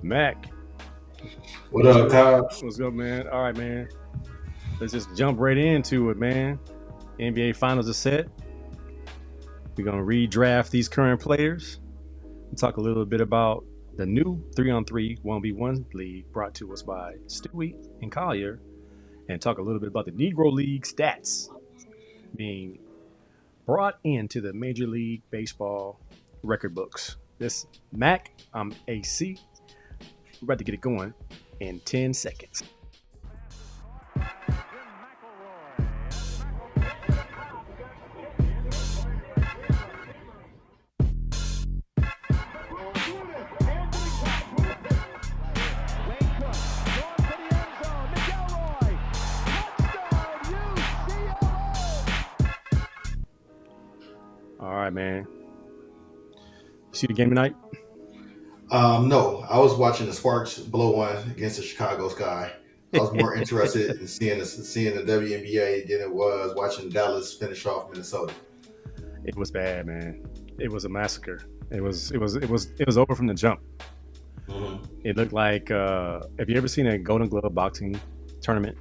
Mac. What up, Todd? What's up, man? All right, man. Let's just jump right into it, man. NBA Finals are set. We're gonna redraft these current players and talk a little bit about the new 3-on-3 1v1 league brought to us by Stewy and Collier, and talk a little bit about the Negro League stats being brought into the Major League Baseball record books. This Mac, I'm AC. We're about to get it going in 10 seconds. All right, man. See the game tonight? No, I was watching the Sparks blow one against the Chicago Sky. I was more interested in seeing the WNBA than it was watching Dallas finish off Minnesota. It was bad, man. It was a massacre. It was over from the jump. Mm-hmm. It looked like have you ever seen a Golden Glove boxing tournament?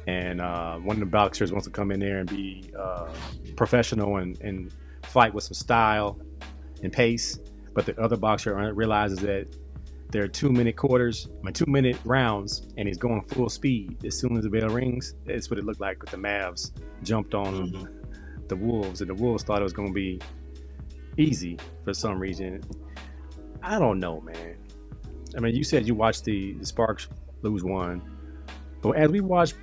And one of the boxers wants to come in there and be professional and fight with some style and pace, but the other boxer realizes that there are 2-minute quarters, 2-minute rounds, and he's going full speed. As soon as the bell rings, that's what it looked like with the Mavs jumped on the Wolves, and the Wolves thought it was going to be easy for some reason. I don't know, man. I mean, you said you watched the Sparks lose one, but as we watch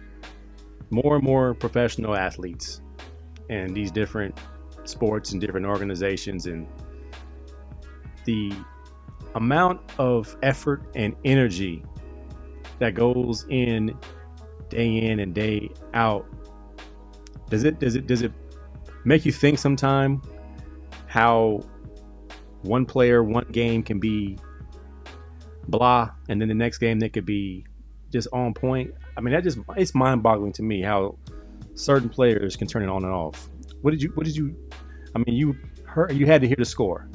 more and more professional athletes and these different sports and different organizations, and the amount of effort and energy that goes in and day out, does it make you think sometime how one player, one game can be blah, and then the next game they could be just on point? I mean, it's mind-boggling to me how certain players can turn it on and off. What did you I mean, you had to hear the score.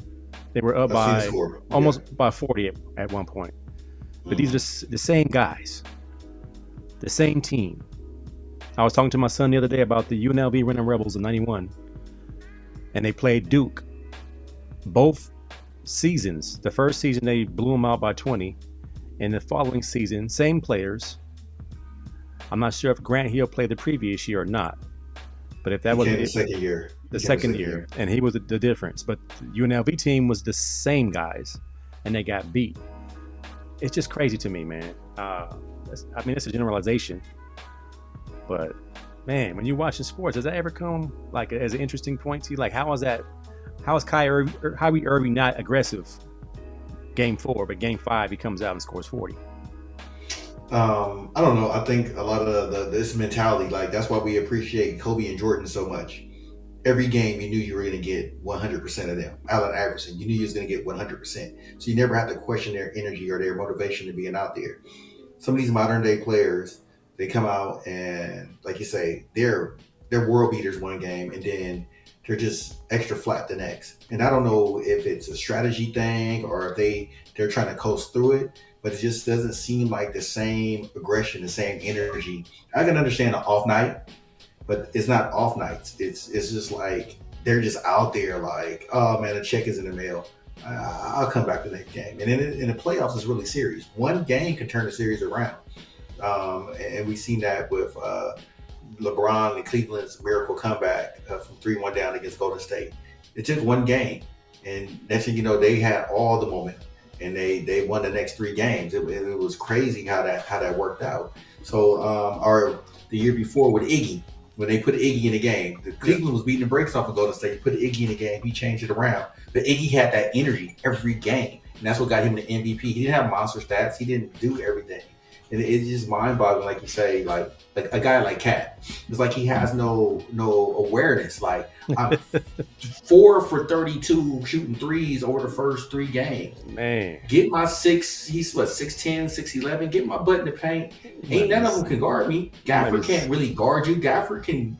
They were up by almost by 40 at one point. But these are the same guys, the same team. I was talking to my son the other day about the UNLV Running Rebels in '91, and they played Duke both seasons. The first season they blew them out by 20, and the following season, same players. I'm not sure if Grant Hill played the previous year or not, but if that was the second year. The second year, and he was the difference. But the UNLV team was the same guys, and they got beat. It's just crazy to me, man. I mean, it's a generalization, but man, when you're watching sports, does that ever come like as an interesting point to you? Like, how is Kyrie Irving not aggressive game 4, but game 5 he comes out and scores 40? I don't know. I think a lot of this mentality, like that's why we appreciate Kobe and Jordan so much. Every game, you knew you were going to get 100% of them. Allen Iverson, you knew you was going to get 100%. So you never had to question their energy or their motivation to being out there. Some of these modern day players, they come out and, like you say, they're world beaters one game, and then they're just extra flat the next. And I don't know if it's a strategy thing or if they're trying to coast through it, but it just doesn't seem like the same aggression, the same energy. I can understand an off night, but it's not off nights. It's just like they're just out there like, oh man, a check is in the mail. I'll come back the next game. And in the playoffs, it's really serious. One game can turn the series around. And we've seen that with LeBron and Cleveland's miracle comeback from 3-1 down against Golden State. It took one game, and next thing you know, they had all the momentum, and they won the next 3 games. It was crazy how that worked out. So the year before with Iggy, when they put Iggy in the game, the Cleveland was beating the brakes off of Golden State. You put Iggy in the game, he changed it around. But Iggy had that energy every game, and that's what got him the MVP. He didn't have monster stats. He didn't do everything. And it's just mind-boggling, like you say, like a guy like Cat. It's like he has no awareness. Like, I'm 4 for 32 shooting threes over the first 3 games. Man. Get my 6, he's what, 6'10", 6'11", get my butt in the paint. Ain't none of them can guard me. Gafford can't really guard you. Gafford can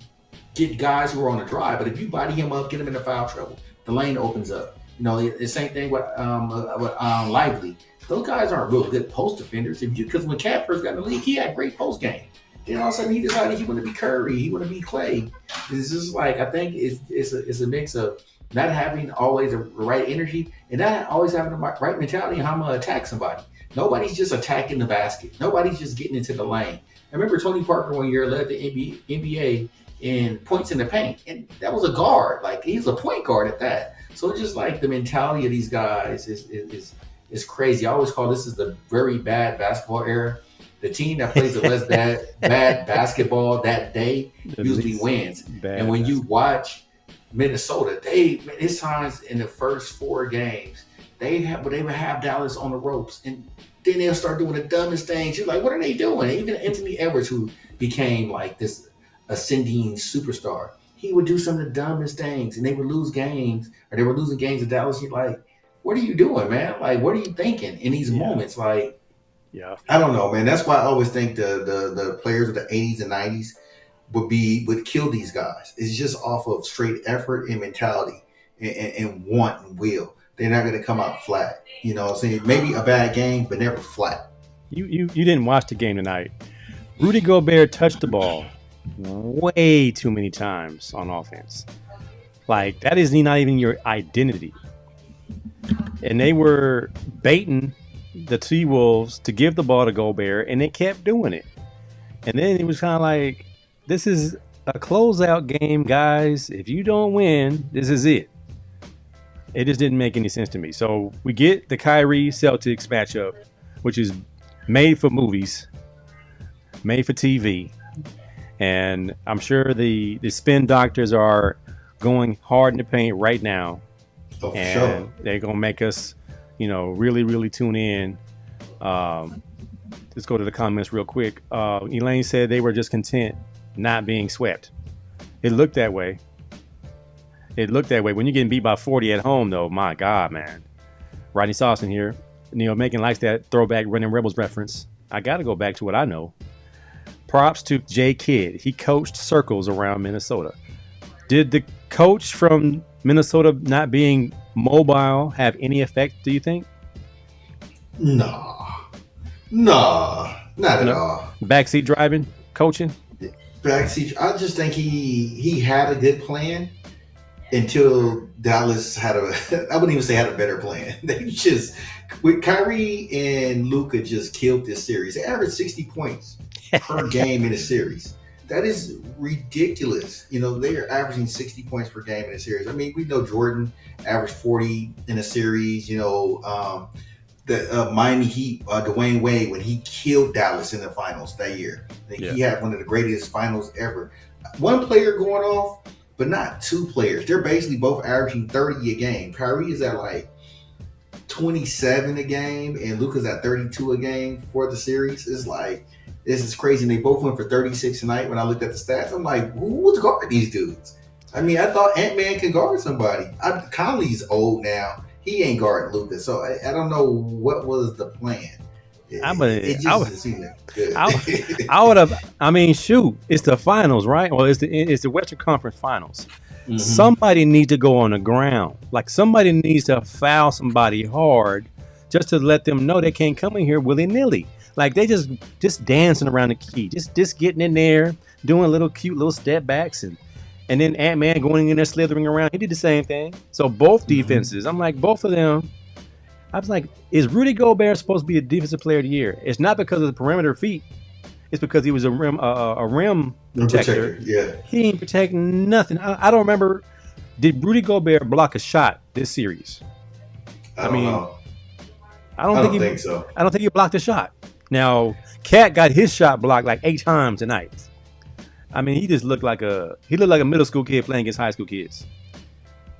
get guys who are on the drive, but if you body him up, get him into foul trouble, the lane opens up. You know, the same thing with Lively. those guys aren't real good post defenders. Because when Cat first got in the league, he had great post game. Then all of a sudden he decided he wanted to be Curry, he wanted to be Clay. It's just like I think it's a mix of not having always the right energy and not always having the right mentality and how I'm gonna attack somebody. Nobody's just attacking the basket. Nobody's just getting into the lane. I remember Tony Parker one year led the NBA in points in the paint, and that was a guard. Like he's a point guard at that. So just like the mentality of these guys is crazy. I always call this is the very bad basketball era. The team that plays the less bad basketball that day usually wins. And when you watch Minnesota, it's times in the first 4 games they would have Dallas on the ropes, and then they'll start doing the dumbest things. You're like, what are they doing? Even Anthony Edwards, who became like this ascending superstar, he would do some of the dumbest things, and they would lose games, or they were losing games in Dallas. You're like, what are you doing, man? Like, what are you thinking in these moments? Like, I don't know, man. That's why I always think the players of the 80s and 90s would kill these guys. It's just off of straight effort and mentality and want and will. They're not going to come out flat. You know what I'm saying? Maybe a bad game, but never flat. You didn't watch the game tonight. Rudy Gobert touched the ball way too many times on offense. Like, that is not even your identity. And they were baiting the T-Wolves to give the ball to Gobert, and they kept doing it. And then it was kind of like, this is a closeout game, guys. If you don't win, this is it. It just didn't make any sense to me. So we get the Kyrie Celtics matchup, which is made for movies, made for TV. And I'm sure the spin doctors are going hard in the paint right now. Oh, and sure. They're going to make us, really, really tune in. Let's go to the comments real quick. Elaine said they were just content not being swept. It looked that way. When you're getting beat by 40 at home, though, my God, man. Rodney Sawson here. Macon likes that throwback Running Rebels reference. I got to go back to what I know. Props to Jay Kidd. He coached circles around Minnesota. Did the coach from Minnesota not being mobile have any effect, do you think? Nah, not at all. Backseat driving, coaching? Backseat. I just think he had a good plan until Dallas had I wouldn't even say had a better plan. They just, with Kyrie and Luka, just killed this series. They averaged 60 points per game in a series. That is ridiculous. They are averaging 60 points per game in a series. I mean, we know Jordan averaged 40 in a series. The Miami Heat, Dwayne Wade, when he killed Dallas in the finals that year. I think he had one of the greatest finals ever. One player going off, but not 2 players. They're basically both averaging 30 a game. Kyrie is at like 27 a game, and Luka's at 32 a game for the series. It's like, this is crazy. And they both went for 36 tonight. When I looked at the stats, I'm like, who's guarding these dudes? I mean, I thought Ant-Man could guard somebody. Conley's old now. He ain't guarding Luka. So I don't know what was the plan. It just seemed good. I would have. I mean, shoot, it's the finals, right? Well, it's the Western Conference Finals. Mm-hmm. Somebody needs to go on the ground. Like, somebody needs to foul somebody hard, just to let them know they can't come in here willy nilly. Like, they just dancing around the key, just getting in there, doing little cute little step backs, and then Ant-Man going in there slithering around. He did the same thing. So both defenses, I'm like, both of them. I was like, is Rudy Gobert supposed to be a defensive player of the year? It's not because of the perimeter feat. It's because he was a rim protector. Yeah. He ain't protecting nothing. I don't remember. Did Rudy Gobert block a shot this series? I don't know. I don't think so. I don't think he blocked a shot. Now, Cat got his shot blocked like 8 times tonight. I mean, he looked like a middle school kid playing against high school kids.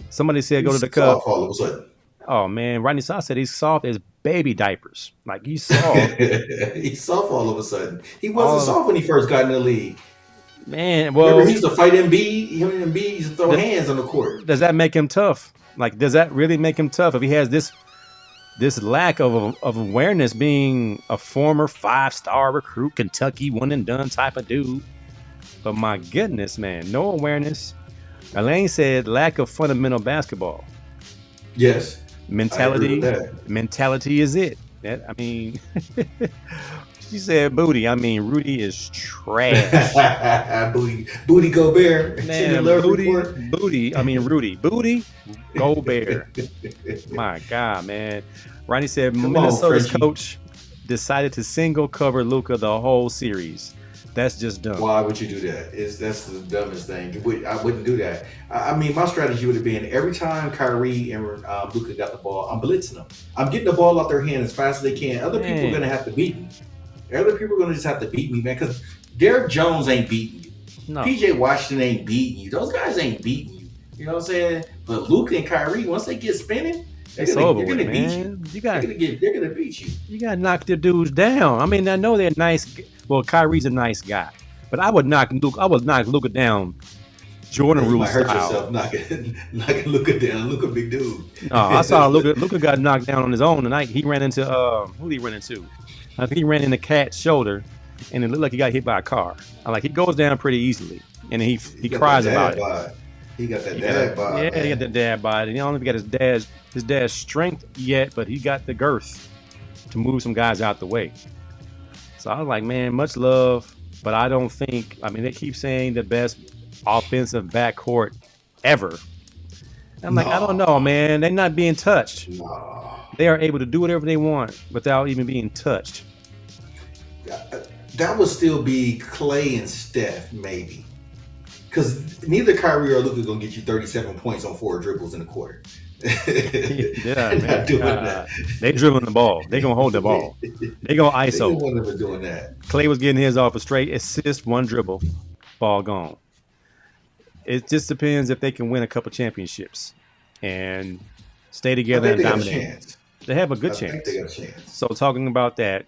Somebody said go to the cup. All of a sudden. Oh man, Rodney Saw said he's soft as baby diapers. Like, he's soft. He's soft all of a sudden. He wasn't soft when he first got in the league. Man, well, remember he used to fight Embiid. Him and Embiid used to throw hands on the court. Does that make him tough? Like, does that really make him tough if he has this lack of awareness, being a former 5-star recruit, Kentucky one and done type of dude? But my goodness, man, no awareness. Elaine said lack of fundamental basketball. Yes. Mentality is it. That I mean, she said booty. I mean, Rudy is trash. Booty Gobert. Tender Man, love report. booty. I mean, Rudy, booty, go bear. My God, man. Ronnie said Come on, Minnesota's Frenchie. coach decided to single cover Luka the whole series. That's just dumb. Why would you do that? That's the dumbest thing. I wouldn't do that. I mean, my strategy would have been every time Kyrie and Luka got the ball, I'm blitzing them. I'm getting the ball out their hand as fast as they can. Other people are Man, going to have to beat me. Other people are going to just have to beat me, man, because Derrick Jones ain't beating you. no, PJ Washington ain't beating you. Those guys ain't beating you. You know what I'm saying? But Luka and Kyrie, once they get spinning, it's over they're with, gonna beat you. man. They're gonna beat you. You got to knock the dudes down. I mean, I know they're nice. Well, Kyrie's a nice guy, but I would knock Luka down, Jordan You rule might hurt style. yourself knocking Luka down. Luka big dude. I saw Luka. Luka got knocked down on his own tonight. He ran into who did he run into? I think he ran into Cat's shoulder, and it looked like he got hit by a car. Like he goes down pretty easily, and he cries about it. Bod. He got that dad bod. Yeah, Man. he got that dad bod. And he don't even got his dad's strength yet, but he got the girth to move some guys out the way. So I was like, man, much love, but I don't think. I mean, they keep saying the best offensive backcourt ever. I'm like, I don't know, man. They're not being touched. No. They are able to do whatever they want without even being touched. That would still be Clay and Steph, maybe. Because neither Kyrie or Luka gonna get you 37 points on 4 dribbles in a quarter. Yeah, man. Not doing that. They dribbling the ball. They gonna hold the ball. They gonna ISO. One of them doing that. Clay was getting his off a straight assist, 1 dribble, ball gone. It just depends if they can win a couple championships and stay together and dominate. They have a good chance. I think they got a chance. So talking about that,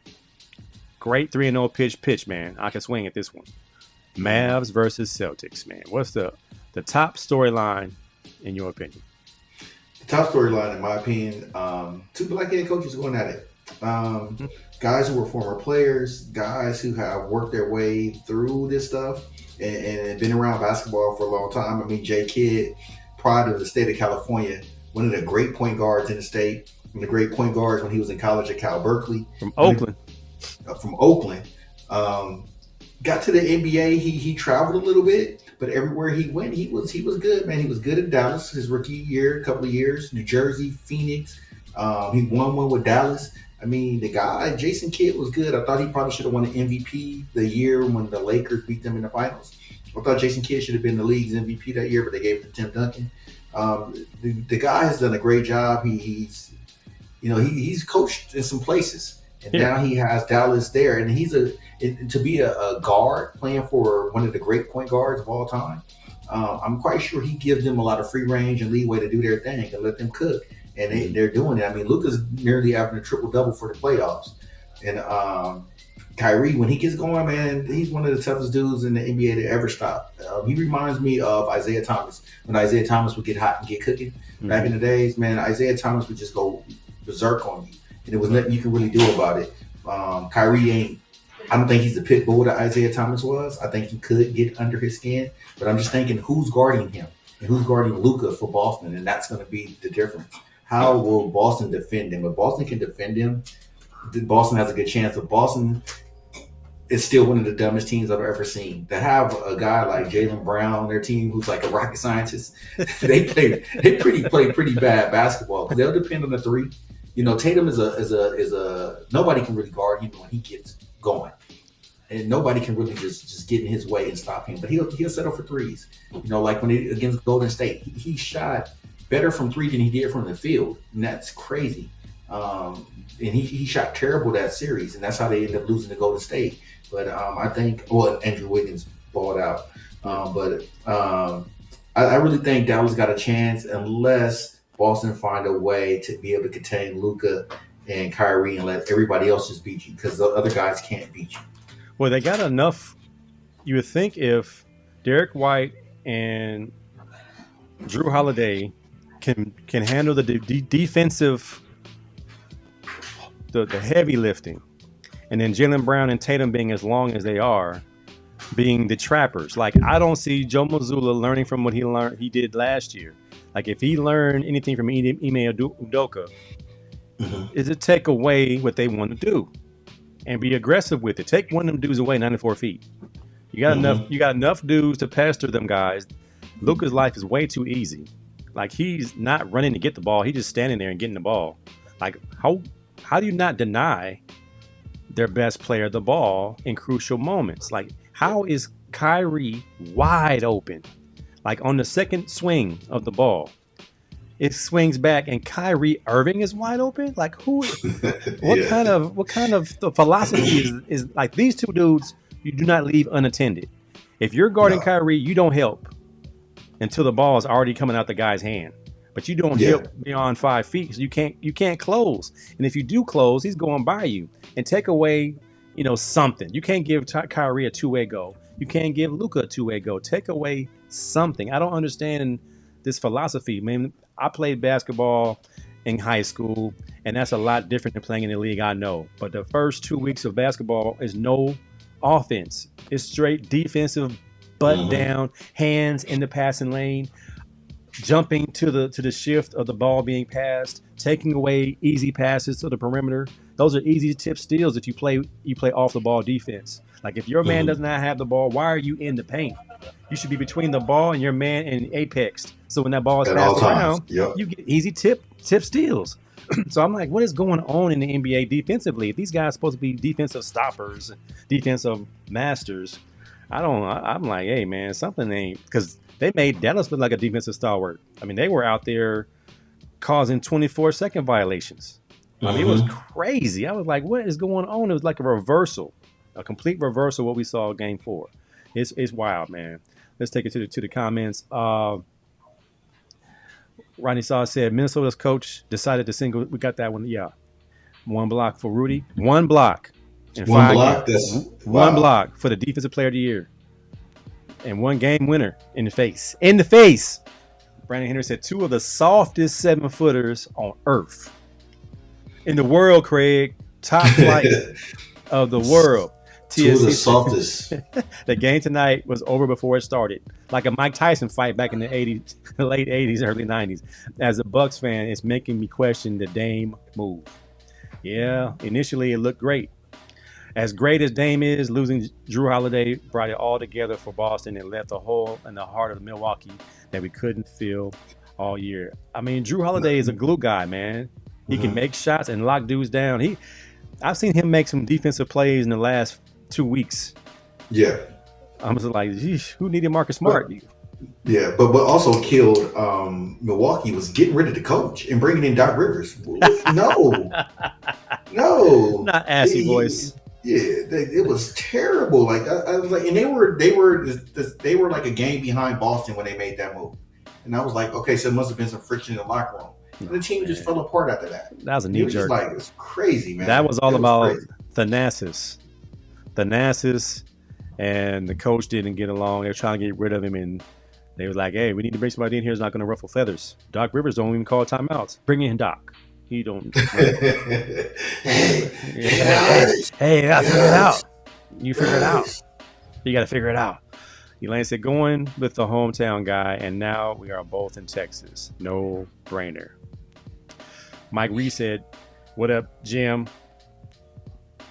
great 3-0 pitch, man. I can swing at this one. Mavs versus Celtics, man. What's the top storyline in your opinion? The top storyline, in my opinion, 2 black head coaches going at it. Guys who were former players, guys who have worked their way through this stuff and been around basketball for a long time. I mean, Jay Kidd, pride of the state of California, one of the great point guards in the state, one of the great point guards when he was in college at Cal Berkeley. From Oakland. Got to the NBA. He traveled a little bit, but everywhere he went, he was good, man. He was good in Dallas his rookie year, a couple of years. New Jersey, Phoenix. He won one with Dallas. I mean, the guy, Jason Kidd, was good. I thought he probably should have won an MVP the year when the Lakers beat them in the finals. I thought Jason Kidd should have been the league's MVP that year, but they gave it to Tim Duncan. The guy has done a great job. He's coached in some places, and now he has Dallas there, and to be a guard playing for one of the great point guards of all time. I'm quite sure he gives them a lot of free range and leeway to do their thing and let them cook. And they're doing it. I mean, Luka's nearly averaging a triple-double for the playoffs. And Kyrie, when he gets going, man, he's one of the toughest dudes in the NBA to ever stop. He reminds me of Isaiah Thomas. When Isaiah Thomas would get hot and get cooking back in the days, man, Isaiah Thomas would just go berserk on you. And there was nothing you could really do about it. Kyrie I don't think he's the pit bull that Isaiah Thomas was. I think he could get under his skin. But I'm just thinking, who's guarding him? And who's guarding Luka for Boston? And that's going to be the difference. How will Boston defend him? If Boston can defend him, Boston has a good chance. But Boston is still one of the dumbest teams I've ever seen. To have a guy like Jaylen Brown on their team who's like a rocket scientist, they play pretty bad basketball because they'll depend on the three. You know, Tatum is a nobody can really guard him when he gets going, and nobody can really just get in his way and stop him. But he'll settle for threes. You know, like when against Golden State, he shot better from 3 than he did from the field, and that's crazy. And he shot terrible that series, and that's how they ended up losing to Golden State. But I think, Andrew Wiggins balled out. I really think Dallas got a chance unless Boston find a way to be able to contain Luka and Kyrie and let everybody else just beat you because the other guys can't beat you. Well, they got enough. You would think if Derek White and Drew Holiday can handle the defensive, the heavy lifting, and then Jaylen Brown and Tatum being as long as they are, being the trappers. Like, I don't see Joe Mazzulla learning from what he did last year. Like, if he learned anything from Ime Udoka, is to take away what they want to do and be aggressive with it. Take one of them dudes away 94 feet. You got enough dudes to pester them guys. Luka's life is way too easy. Like, he's not running to get the ball. He's just standing there and getting the ball. Like, how do you not deny their best player the ball in crucial moments? Like, how is Kyrie wide open? Like, on the second swing of the ball, it swings back and Kyrie Irving is wide open? Like, what kind of the philosophy is like, these two dudes you do not leave unattended. If you're guarding Kyrie, you don't help until the ball is already coming out the guy's hand. But you don't help beyond 5 feet because you can't close. And if you do close, he's going by you. And take away, something. You can't give Kyrie a two-way go. You can't give Luka a two-way go. Take away something. I don't understand this philosophy. Man, I played basketball in high school, and that's a lot different than playing in the league, I know. But the first 2 weeks of basketball is no offense. It's straight defensive, butt down, hands in the passing lane, jumping to the shift of the ball being passed, taking away easy passes to the perimeter. Those are easy tip steals if you play off the ball defense. Like, if your man does not have the ball, why are you in the paint? You should be between the ball and your man in apex. So when that ball is passed around, you get easy tip steals. So I'm like, what is going on in the NBA defensively? If these guys are supposed to be defensive stoppers, defensive masters, I'm like, hey man, something ain't, because they made Dallas look like a defensive stalwart. I mean, they were out there causing 24-second violations. I mean, it was crazy. I was like, what is going on? It was like a complete reversal of what we saw in Game 4. It's wild, man. Let's take it to the comments. Rodney Saw said Minnesota's coach decided to single. We got that one. Yeah, 1 block for Rudy. 1 block. One block for the defensive player of the year, and 1 game winner in the face. In the face. Brandon Henry said 2 of the softest 7-footers on earth. In the world, Craig. Top flight of the world. 2 of the softest. The game tonight was over before it started. Like a Mike Tyson fight back in the 80s, late 80s, early 90s. As a Bucks fan, it's making me question the Dame move. Yeah, initially it looked great. As great as Dame is, losing Drew Holiday brought it all together for Boston and left a hole in the heart of Milwaukee that we couldn't fill all year. I mean, Drew Holiday is a glue guy, man. He can make shots and lock dudes down. I've seen him make some defensive plays in the last 2 weeks. Yeah. I was like, geez, who needed Marcus Smart? But also killed Milwaukee was getting rid of the coach and bringing in Doc Rivers. No. Not assy voice. Yeah, it was terrible. Like I was like, and they were like a game behind Boston when they made that move, and I was like, okay, so it must have been some friction in the locker room. And the team just fell apart after that. That was a knee jerk. It was crazy, man. That was all about Thanasis, and the coach didn't get along. They were trying to get rid of him, and they were like, hey, we need to bring somebody in here who's not going to ruffle feathers. Doc Rivers don't even call timeouts. Bring in Doc. He don't. Hey, I figure it out. You figure it out. You got to figure it out. Elaine said, going with the hometown guy, and now we are both in Texas. No brainer. Mike Reed said, what up, Jim?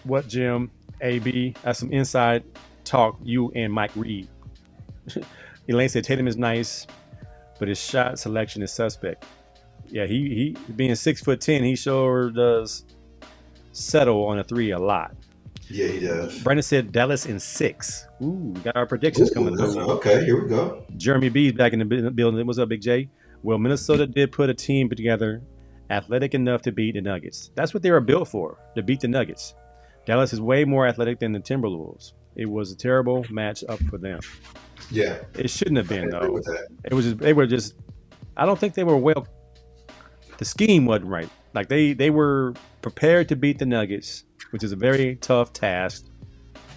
What, Jim? AB, that's some inside talk, you and Mike Reed. Elaine said, Tatum is nice, but his shot selection is suspect. Yeah, he being 6'10", he sure does settle on a 3 a lot. Yeah, he does. Brandon said Dallas in 6. Ooh, we got our predictions coming through. Okay, here we go. Jeremy B's back in the building. What's up, Big J? Well, Minnesota did put a team together athletic enough to beat the Nuggets. That's what they were built for, to beat the Nuggets. Dallas is way more athletic than the Timberwolves. It was a terrible match up for them. Yeah. It shouldn't have been, though. It was just, they were just, I don't think they were well, the scheme wasn't right. Like they were prepared to beat the Nuggets, which is a very tough task.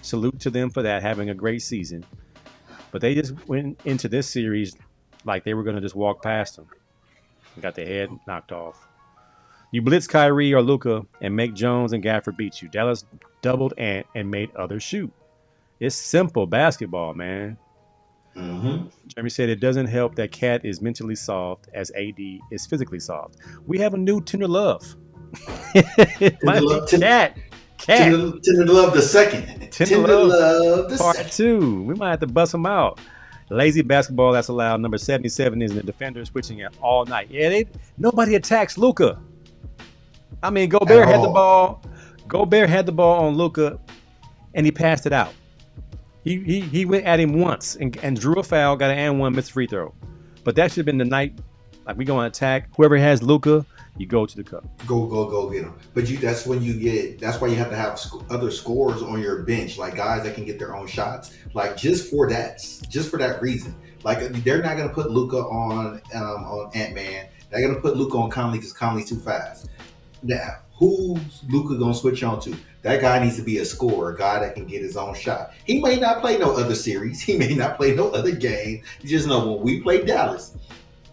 Salute to them for that, having a great season. But they just went into this series like they were going to just walk past them and got their head knocked off. You blitz Kyrie or Luka and make Jones and Gafford beat you. Dallas doubled and made others shoot. It's simple basketball, man. Mm-hmm. Jeremy said it doesn't help that Cat is mentally soft as AD is physically soft. We have a new tender love. My cat. Tender Love the second. Tender Love the part second. 2. We might have to bust them out. Lazy basketball, that's allowed. Number 77 is the defender switching it all night. Yeah, nobody attacks Luka. I mean, Gobert had the ball. Gobert had the ball on Luka, and he passed it out. He went at him once and drew a foul, got an and one, missed free throw. But that should have been the night. Like, we going to attack. Whoever has Luka, you go to the cup. Go get them. But that's when you get. That's why you have to have other scorers on your bench, like guys that can get their own shots. Like just for that reason. Like they're not gonna put Luka on Ant-Man. They're gonna put Luka on Conley because Conley's too fast. Now, who's Luka gonna switch on to? That guy needs to be a scorer, a guy that can get his own shot. He may not play no other series. He may not play no other game. You just know when we play Dallas,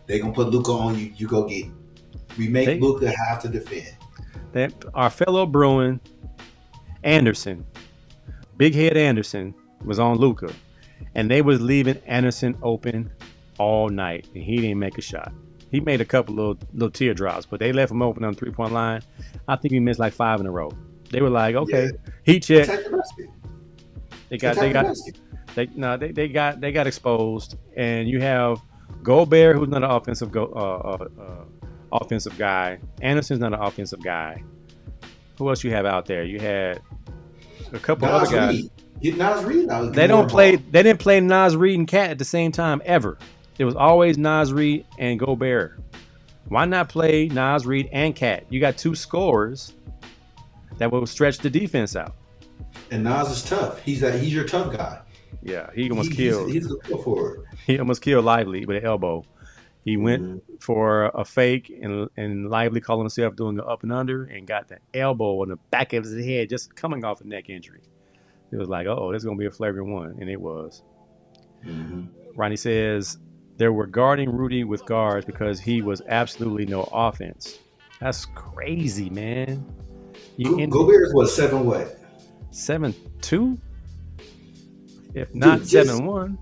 they're gonna put Luka on you. You go get him. We make Luka have to defend. Our fellow Bruin, Anderson, Big Head Anderson, was on Luka, and they was leaving Anderson open all night, and he didn't make a shot. He made a couple little teardrops, but they left him open on the 3-point line. I think he missed like 5 in a row. They were like, okay, heat check. They got exposed, and you have Gobert, who's not an offensive guy. Anderson's not an offensive guy. Who else you have out there? You had a couple other guys. Get Naz Reid out. They didn't play Naz Reid and Cat at the same time ever. It was always Naz Reid and Gobert. Why not play Naz Reid and Cat? You got 2 scorers that will stretch the defense out. And Naz is tough. He's your tough guy. Yeah, he almost killed. He's a good forward. He almost killed Lively with an elbow. He went for a fake, and Lively called himself doing an up and under and got the elbow on the back of his head just coming off a neck injury. It was like, oh, this is going to be a flagrant one, and it was. Mm-hmm. Ronnie says, they were guarding Rudy with guards because he was absolutely no offense. That's crazy, man. Gobert is what, 7 what? 7'2"? If not 7'1".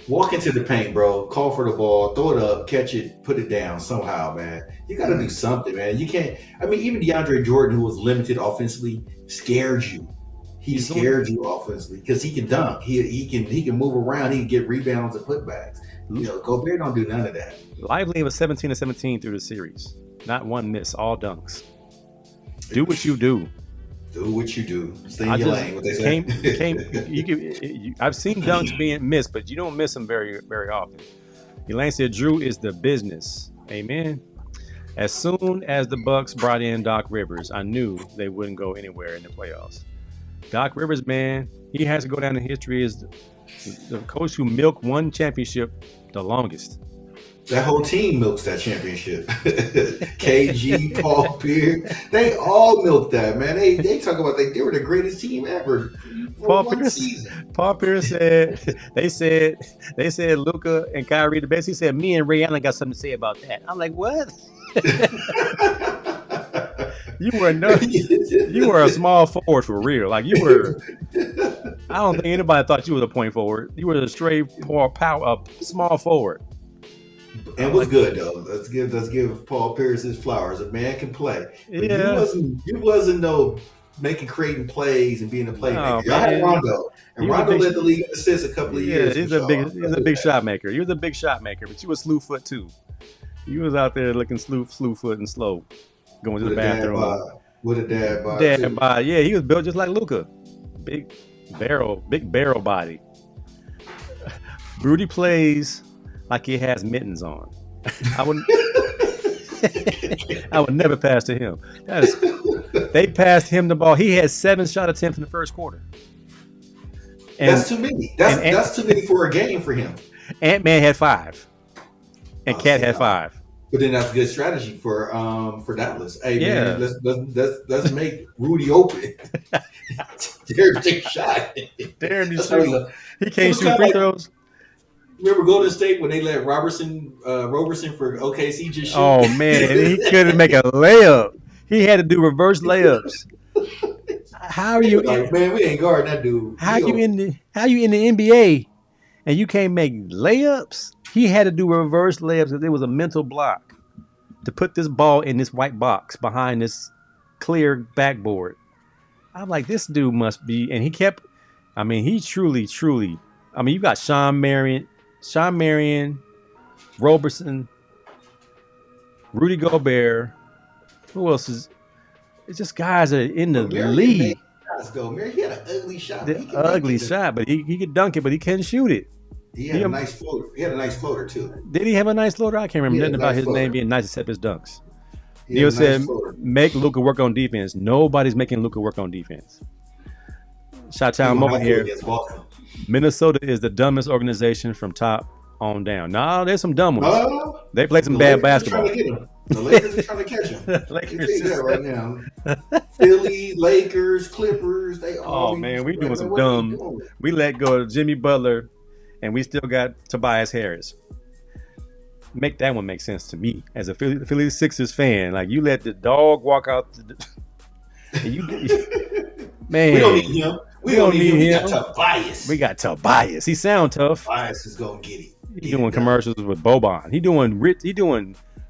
Walk into the paint, bro. Call for the ball. Throw it up. Catch it. Put it down somehow, man. You got to do something, man. You can't. I mean, even DeAndre Jordan, who was limited offensively, scared you. He scared you offensively because he can dunk. He can move around. He can get rebounds and putbacks. You know, Gobert don't do none of that. Lively was 17-17 through the series. Not one miss. All dunks. Do what you do. Do what you do. Stay in your lane. What they say. I've seen dunks being missed, but you don't miss them very, very often. Elaine said, "Drew is the business." Amen. As soon as the Bucks brought in Doc Rivers, I knew they wouldn't go anywhere in the playoffs. Doc Rivers, man, he has to go down in history as the coach who milked one championship the longest. That whole team milks that championship. KG, Paul Pierce, they all milked that, man. They talk about they were the greatest team ever. Paul Pierce said they said Luka and Kyrie the best. He said me and Ray Allen got something to say about that. I'm like, what? You were a small forward for real. Like you were. I don't think anybody thought you was a point forward. You were a straight small forward. And what's good though? Let's give Paul Pierce his flowers. A man can play. But you wasn't no creating plays and being a playmaker. Y'all had Rondo, and Rondo led the league in assists a couple of years. He's a big shot maker. He was a big shot maker, but you was slew foot too. You was out there looking slew foot and slow, going to the bathroom with a dad bod. Yeah, he was built just like Luka, big barrel body. Rudy plays like he has mittens on. I would never pass to him. They passed him the ball. He had 7 shot attempts in the first quarter. And that's too many. That's too many for a game for him. Ant-Man had 5. And Cat had 5. But then that's a good strategy for Dallas. Hey man, let's make Rudy open. Derek take a shot. Derek he can't shoot free throws. Remember Golden State when they let Roberson for OKC just shoot? Oh man, he couldn't make a layup. He had to do reverse layups. How are you? Man, we ain't guarding that dude. How you in the NBA and you can't make layups? He had to do reverse layups because there was a mental block to put this ball in this white box behind this clear backboard. I'm like, this dude must be, and he kept. I mean, he truly. I mean, you got Sean Marion, Roberson, Rudy Gobert. Who else is? It's just guys that are in the league. He had an ugly shot. The ugly shot, but he could dunk it, but he couldn't shoot it. He had a nice floater. He had a nice floater too. Did he have a nice floater? I can't remember nothing about his name being nice except his dunks. Neil said, "Make Luka work on defense." Nobody's making Luka work on defense. Shot-town moment here. Minnesota is the dumbest organization from top on down. No, there's some dumb ones. They play some bad basketball. The Lakers are trying to catch him. Lakers that right now. Philly, Lakers, Clippers. They all. Oh man, we doing some dumb. We let go of Jimmy Butler, and we still got Tobias Harris. Make that one make sense to me as a Philly Sixers fan. Like, you let the dog walk out. Man, we don't need him. We don't need him. We got Tobias. We got Tobias. He sound tough. Tobias is gonna get it. He doing commercials with Boban. He doing.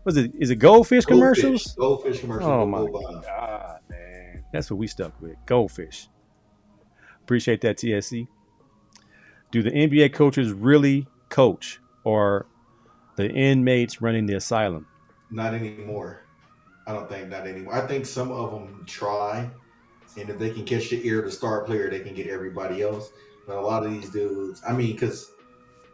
Was it? Is it Goldfish commercials? Goldfish commercials. Oh my God, man, that's what we stuck with. Goldfish. Appreciate that, TSC. Do the NBA coaches really coach, or the inmates running the asylum? Not anymore. I don't think not anymore. I think some of them try, and if they can catch the ear of the star player, they can get everybody else. But a lot of these dudes, I mean, because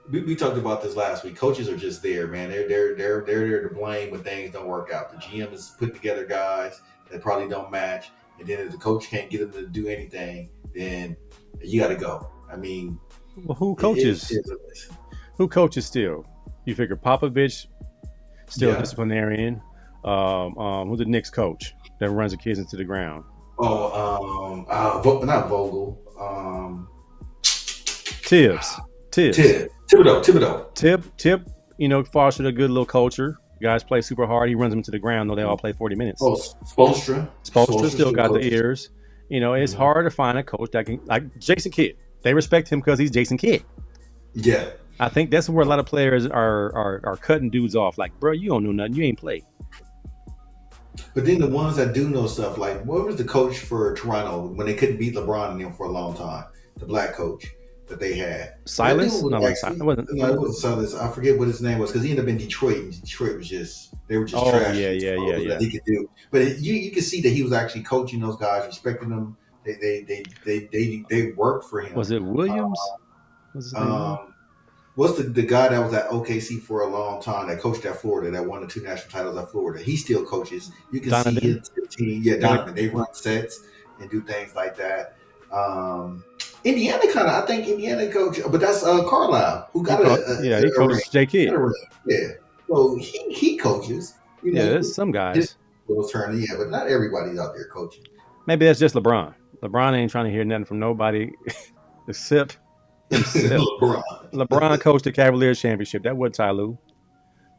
we talked about this last week. Coaches are just there, man. They're there to blame when things don't work out. The GM is putting together guys that probably don't match, and then if the coach can't get them to do anything, then you got to go. I mean, well, who coaches? Who coaches still? You figure Popovich still a disciplinarian. Who's the Knicks coach that runs the kids into the ground? Not Vogel. Tibbs. Thibodeau. Tip, fosters a good little culture. Guys play super hard. He runs them to the ground, though they all play 40 minutes. Oh, Spoelstra still got the ears. It's hard to find a coach that can, like Jason Kidd. They respect him because he's Jason Kidd. Yeah. I think that's where a lot of players are cutting dudes off. Like, bro, you don't know nothing. You ain't played. But then the ones that do know stuff, like, what was the coach for Toronto when they couldn't beat LeBron and them for a long time? The black coach that they had. Silas? No, it wasn't Silas. I forget what his name was because he ended up in Detroit, and Detroit was just trash. Yeah. He could do, but you could see that he was actually coaching those guys, respecting them. They worked for him. Was it Williams? What's the guy that was at OKC for a long time that coached at Florida that won the 2 national titles at Florida? He still coaches. You can Donovan. see his team. Yeah, Donovan. They run sets and do things like that. Indiana I think Indiana coach, but that's Carlisle who got he coaches J. Kidd. Yeah, so he coaches. There's some guys. Tourney, but not everybody's out there coaching. Maybe that's just LeBron. LeBron ain't trying to hear nothing from nobody except himself. LeBron coached the Cavaliers championship. That wasn't Ty Lue.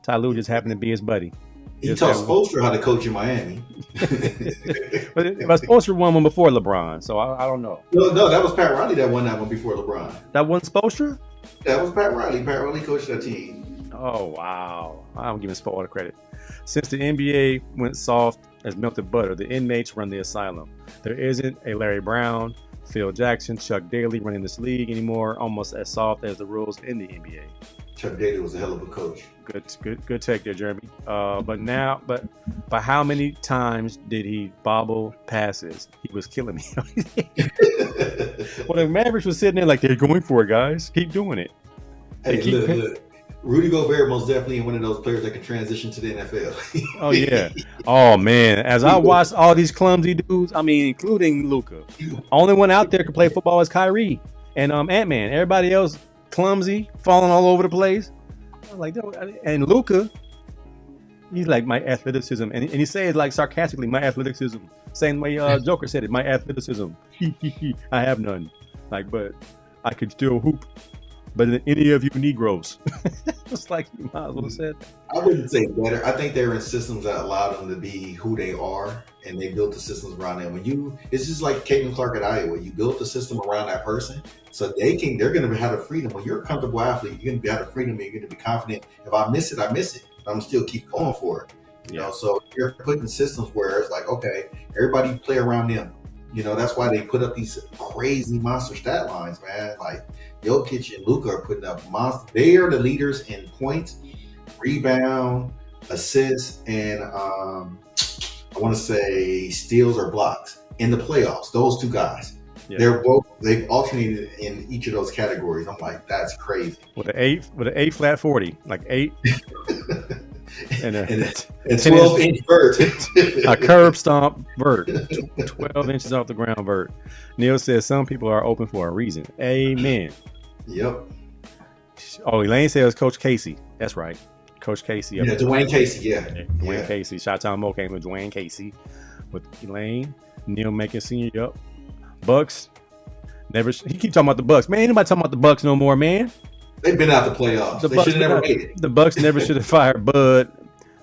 Ty Lue just happened to be his buddy. He taught Spoelstra how to coach in Miami. But Spoelstra won one before LeBron, so I don't know. No, that was Pat Riley that won that one before LeBron. That wasn't Spoelstra? That was Pat Riley. Pat Riley coached that team. Oh, wow. I'm giving Spo all the credit. Since the NBA went soft as melted butter, the inmates run the asylum. There isn't a Larry Brown, Phil Jackson, Chuck Daly running this league anymore, almost as soft as the rules in the NBA. Chuck Daly was a hell of a coach. Good take there, Jeremy. But how many times did he bobble passes? He was killing me. Well, the Mavericks was sitting there like, they're going for it, guys. Keep doing it. Look. Rudy Gobert most definitely one of those players that can transition to the NFL. Oh, yeah. Oh, man. As I watched all these clumsy dudes, I mean, including Luka, only one out there can play football is Kyrie and Ant-Man. Everybody else clumsy, falling all over the place. I was like, and Luka, he's like, my athleticism. And he says like sarcastically, my athleticism. Same way Joker said it, my athleticism. I have none. Like, but I can still hoop. But any of you Negroes, it's like you might as well said. I wouldn't say better. I think they're in systems that allow them to be who they are, and they built the systems around them. It's just like Caitlin Clark at Iowa. You built the system around that person, so they're going to have the freedom. When you're a comfortable athlete, you're going to be out of freedom. And you're going to be confident. If I miss it, I miss it. I'm gonna still keep going for it. Yeah. So you're putting systems where it's like, okay, everybody play around them. That's why they put up these crazy monster stat lines, man. Like Jokic and Luka are putting up monster. They are the leaders in points, rebound, assists, and I want to say steals or blocks in the playoffs. Those two guys. Yeah. They've alternated in each of those categories. I'm like, that's crazy. With an 8 flat 40, like 8 and a 12-inch vert. A curb stomp vert. 12 inches off the ground vert. Neil says some people are open for a reason. Amen. Yep. Oh, Elaine says Coach Casey. That's right. Coach Casey. Yeah, Dwayne Casey. Yeah. Dwayne Casey. Shout-out Mo came with Dwayne Casey. With Elaine. Neil Macon Sr. Yup. Bucks. Never. He keep talking about the Bucks. Man, ain't nobody talking about the Bucks no more, man. They've been out the playoffs. They should have never made it. The Bucks never should have fired Bud.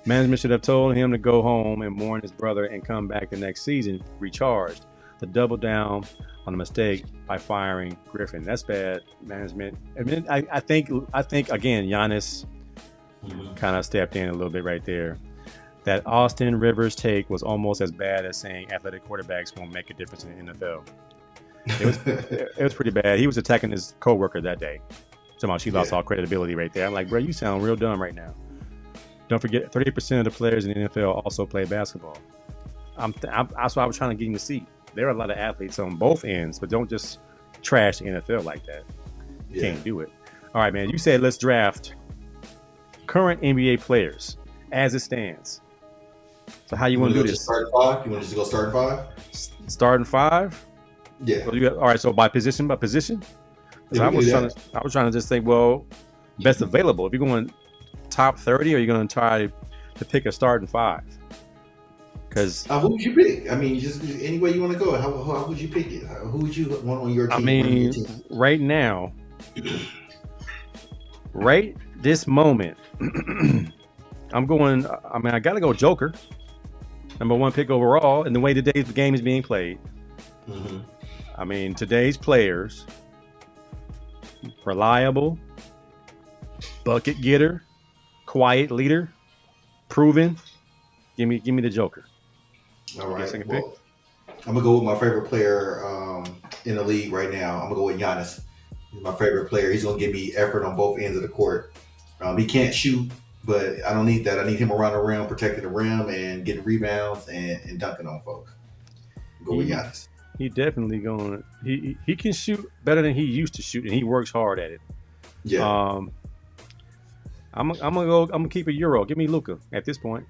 Management should have told him to go home and mourn his brother and come back the next season recharged. To double down on the mistake by firing Griffin. That's bad management. I mean, I think again, Giannis kind of stepped in a little bit right there. That Austin Rivers take was almost as bad as saying athletic quarterbacks won't make a difference in the NFL. It was pretty bad. He was attacking his coworker that day. Somehow she lost all credibility right there. I'm like, bro, you sound real dumb right now. Don't forget, 30% of the players in the NFL also play basketball. That's why I was trying to get him to see. There are a lot of athletes on both ends, but don't just trash the NFL like that. You can't do it. All right, man. You said let's draft current NBA players as it stands. So how you want to do this? Start 5? You want to just go starting 5? Starting 5? Yeah. So all right. So by position? I was trying to just think, well, best available. If you're going top 30, or you're going to try to pick a starting 5? Because who would you pick? I mean, just any way you want to go. How would you pick it? Who would you want on your team? I mean, right now, right this moment, I'm going. I mean, I got to go Joker, number 1 pick overall, and the way today's game is being played. Mm-hmm. I mean, today's players, reliable, bucket getter, quiet leader, proven. Give me the Joker. All right. Well, I'm gonna go with my favorite player in the league right now. I'm gonna go with Giannis. He's my favorite player. He's gonna give me effort on both ends of the court. He can't shoot, but I don't need that. I need him around the rim, protecting the rim, and getting rebounds and dunking on folks. Go with Giannis. He definitely going. He can shoot better than he used to shoot, and he works hard at it. Yeah. I'm gonna keep a Euro. Give me Luka at this point.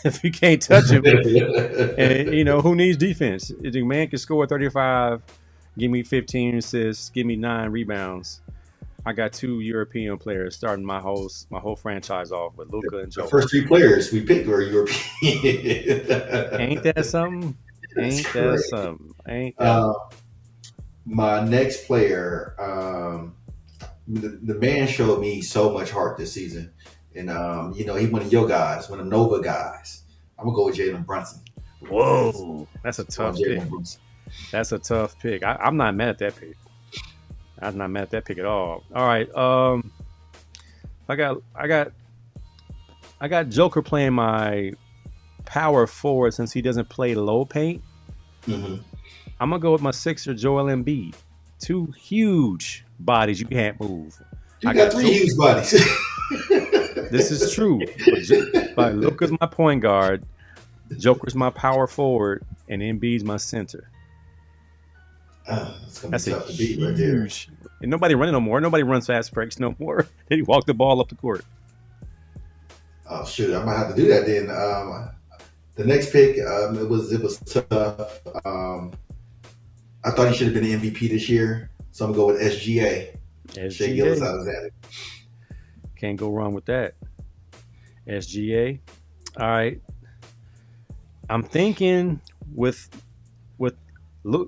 If you can't touch him, and who needs defense? If the man can score 35, give me 15 assists, give me 9 rebounds. I got 2 European players starting my whole franchise off with Luka and Joe. The first 3 players we picked were European. Ain't that something? My next player, the man showed me so much heart this season. And, he one of your guys, one of Nova guys. I'm going to go with Jalen Brunson. Whoa. That's a tough pick. That's a tough pick. I'm not mad at that pick. I'm not mad at that pick at all. All right. I got Joker playing my power forward since he doesn't play low paint. Mm-hmm. I'm going to go with my Sixer, Joel Embiid. 2 huge bodies you can't move. I got 3 huge bodies. This is true. But Luka's my point guard, Joker's my power forward, and Embiid's my center. That's tough to beat right there. And nobody running no more. Nobody runs fast breaks no more. They walk the ball up the court. Oh shoot! I might have to do that then. The next pick, it was tough. I thought he should have been the MVP this year, so I'm gonna go with SGA. Shai Gilgeous-Alexander. Can't go wrong with that. SGA. All right. I'm thinking with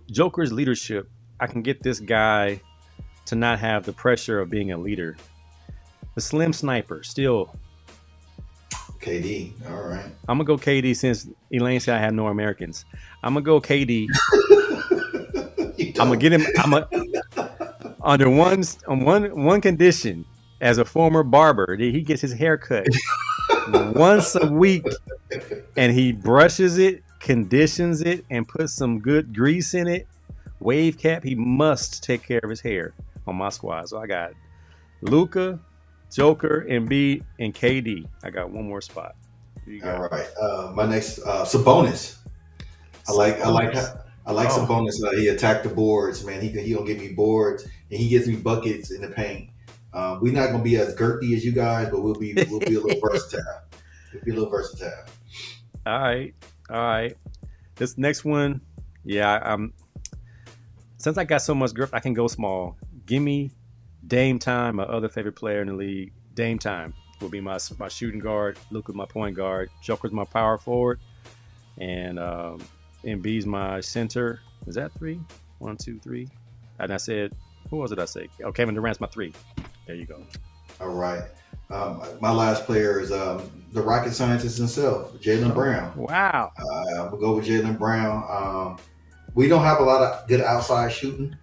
Joker's leadership, I can get this guy to not have the pressure of being a leader. The slim sniper, still. KD. All right. I'm going to go KD since Elaine said I have no Americans. I'm going to go KD. I'm going to get him under one condition. As a former barber, he gets his hair cut once a week, and he brushes it, conditions it, and puts some good grease in it. Wave cap. He must take care of his hair on my squad. So I got Luka, Joker, Embiid, and KD. I got one more spot. All right. My next Sabonis. I like Sabonis. He attacked the boards, man. He don't give me boards, and he gives me buckets in the paint. We're not gonna be as girthy as you guys, but we'll be a little versatile. We'll be a little versatile. All right. This next one, yeah. Since I got so much girth, I can go small. Give me Dame Time, my other favorite player in the league. Dame Time will be my shooting guard. Luka's my point guard. Joker's my power forward, and Embiid's my center. Is that 3? 1, 2, 3. And I said, who was it? I say, oh, Kevin Durant's my 3. There you go. All right. My last player is the rocket scientist himself, Jaylen Brown. Wow. I'm gonna go with Jaylen Brown. We don't have a lot of good outside shooting,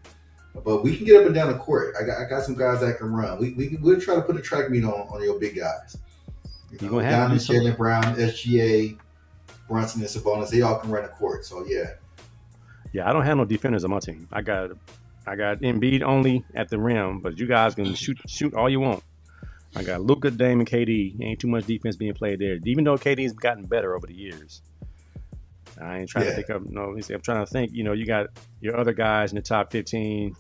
but we can get up and down the court. I got some guys that can run. We'll try to put a track meet on your big guys. You're gonna have Jaylen Brown, SGA, Brunson, and Sabonis. They all can run the court. So yeah. Yeah, I don't have no defenders on my team. I got Embiid only at the rim, but you guys can shoot all you want. I got Luka, Dame, and KD. Ain't too much defense being played there. Even though KD's gotten better over the years. I ain't trying to think of I'm trying to think. You got your other guys in the top 15.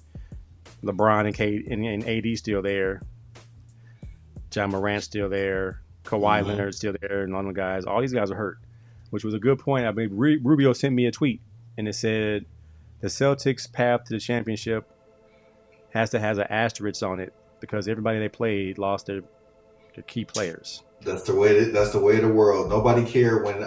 LeBron and AD still there. John Morant still there. Kawhi Leonard still there, and all the guys. All these guys are hurt, which was a good point. I mean, Rubio sent me a tweet, and it said the Celtics' path to the championship has to have an asterisk on it because everybody they played lost their key players. That's the way of the world. Nobody cared when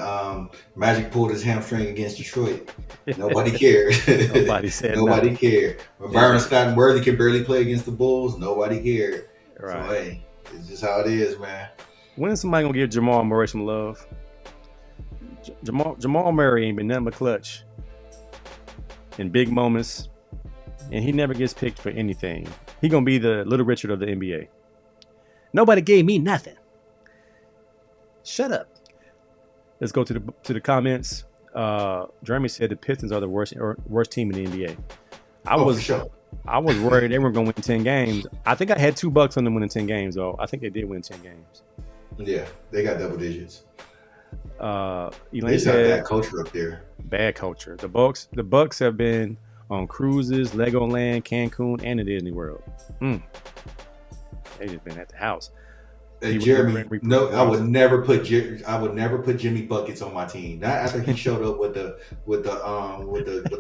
Magic pulled his hamstring against Detroit. Nobody cared. Nobody said Nobody nothing. cared. When Byron Scott and Worthy could barely play against the Bulls, nobody cared. Right. So hey, it's just how it is, man. When is somebody gonna give Jamal Murray some love? Jamal Murray ain't been nothing but clutch in big moments, and he never gets picked for anything. He gonna be the Little Richard of the NBA. Nobody gave me nothing. Shut up. Let's go to the comments. Jeremy said the Pistons are the worst team in the NBA. I was worried they weren't going to win 10 games. I think I had $2 on them winning 10 games, though. I think they did win 10 games. Yeah, they got double digits. Elaine said got bad culture up there. Bad culture. The Bucks have been on cruises, Legoland, Cancun, and the Disney World. They just been at the house. Hey, Jeremy, no, I would never put Jimmy Buckets on my team. Not after he showed up with the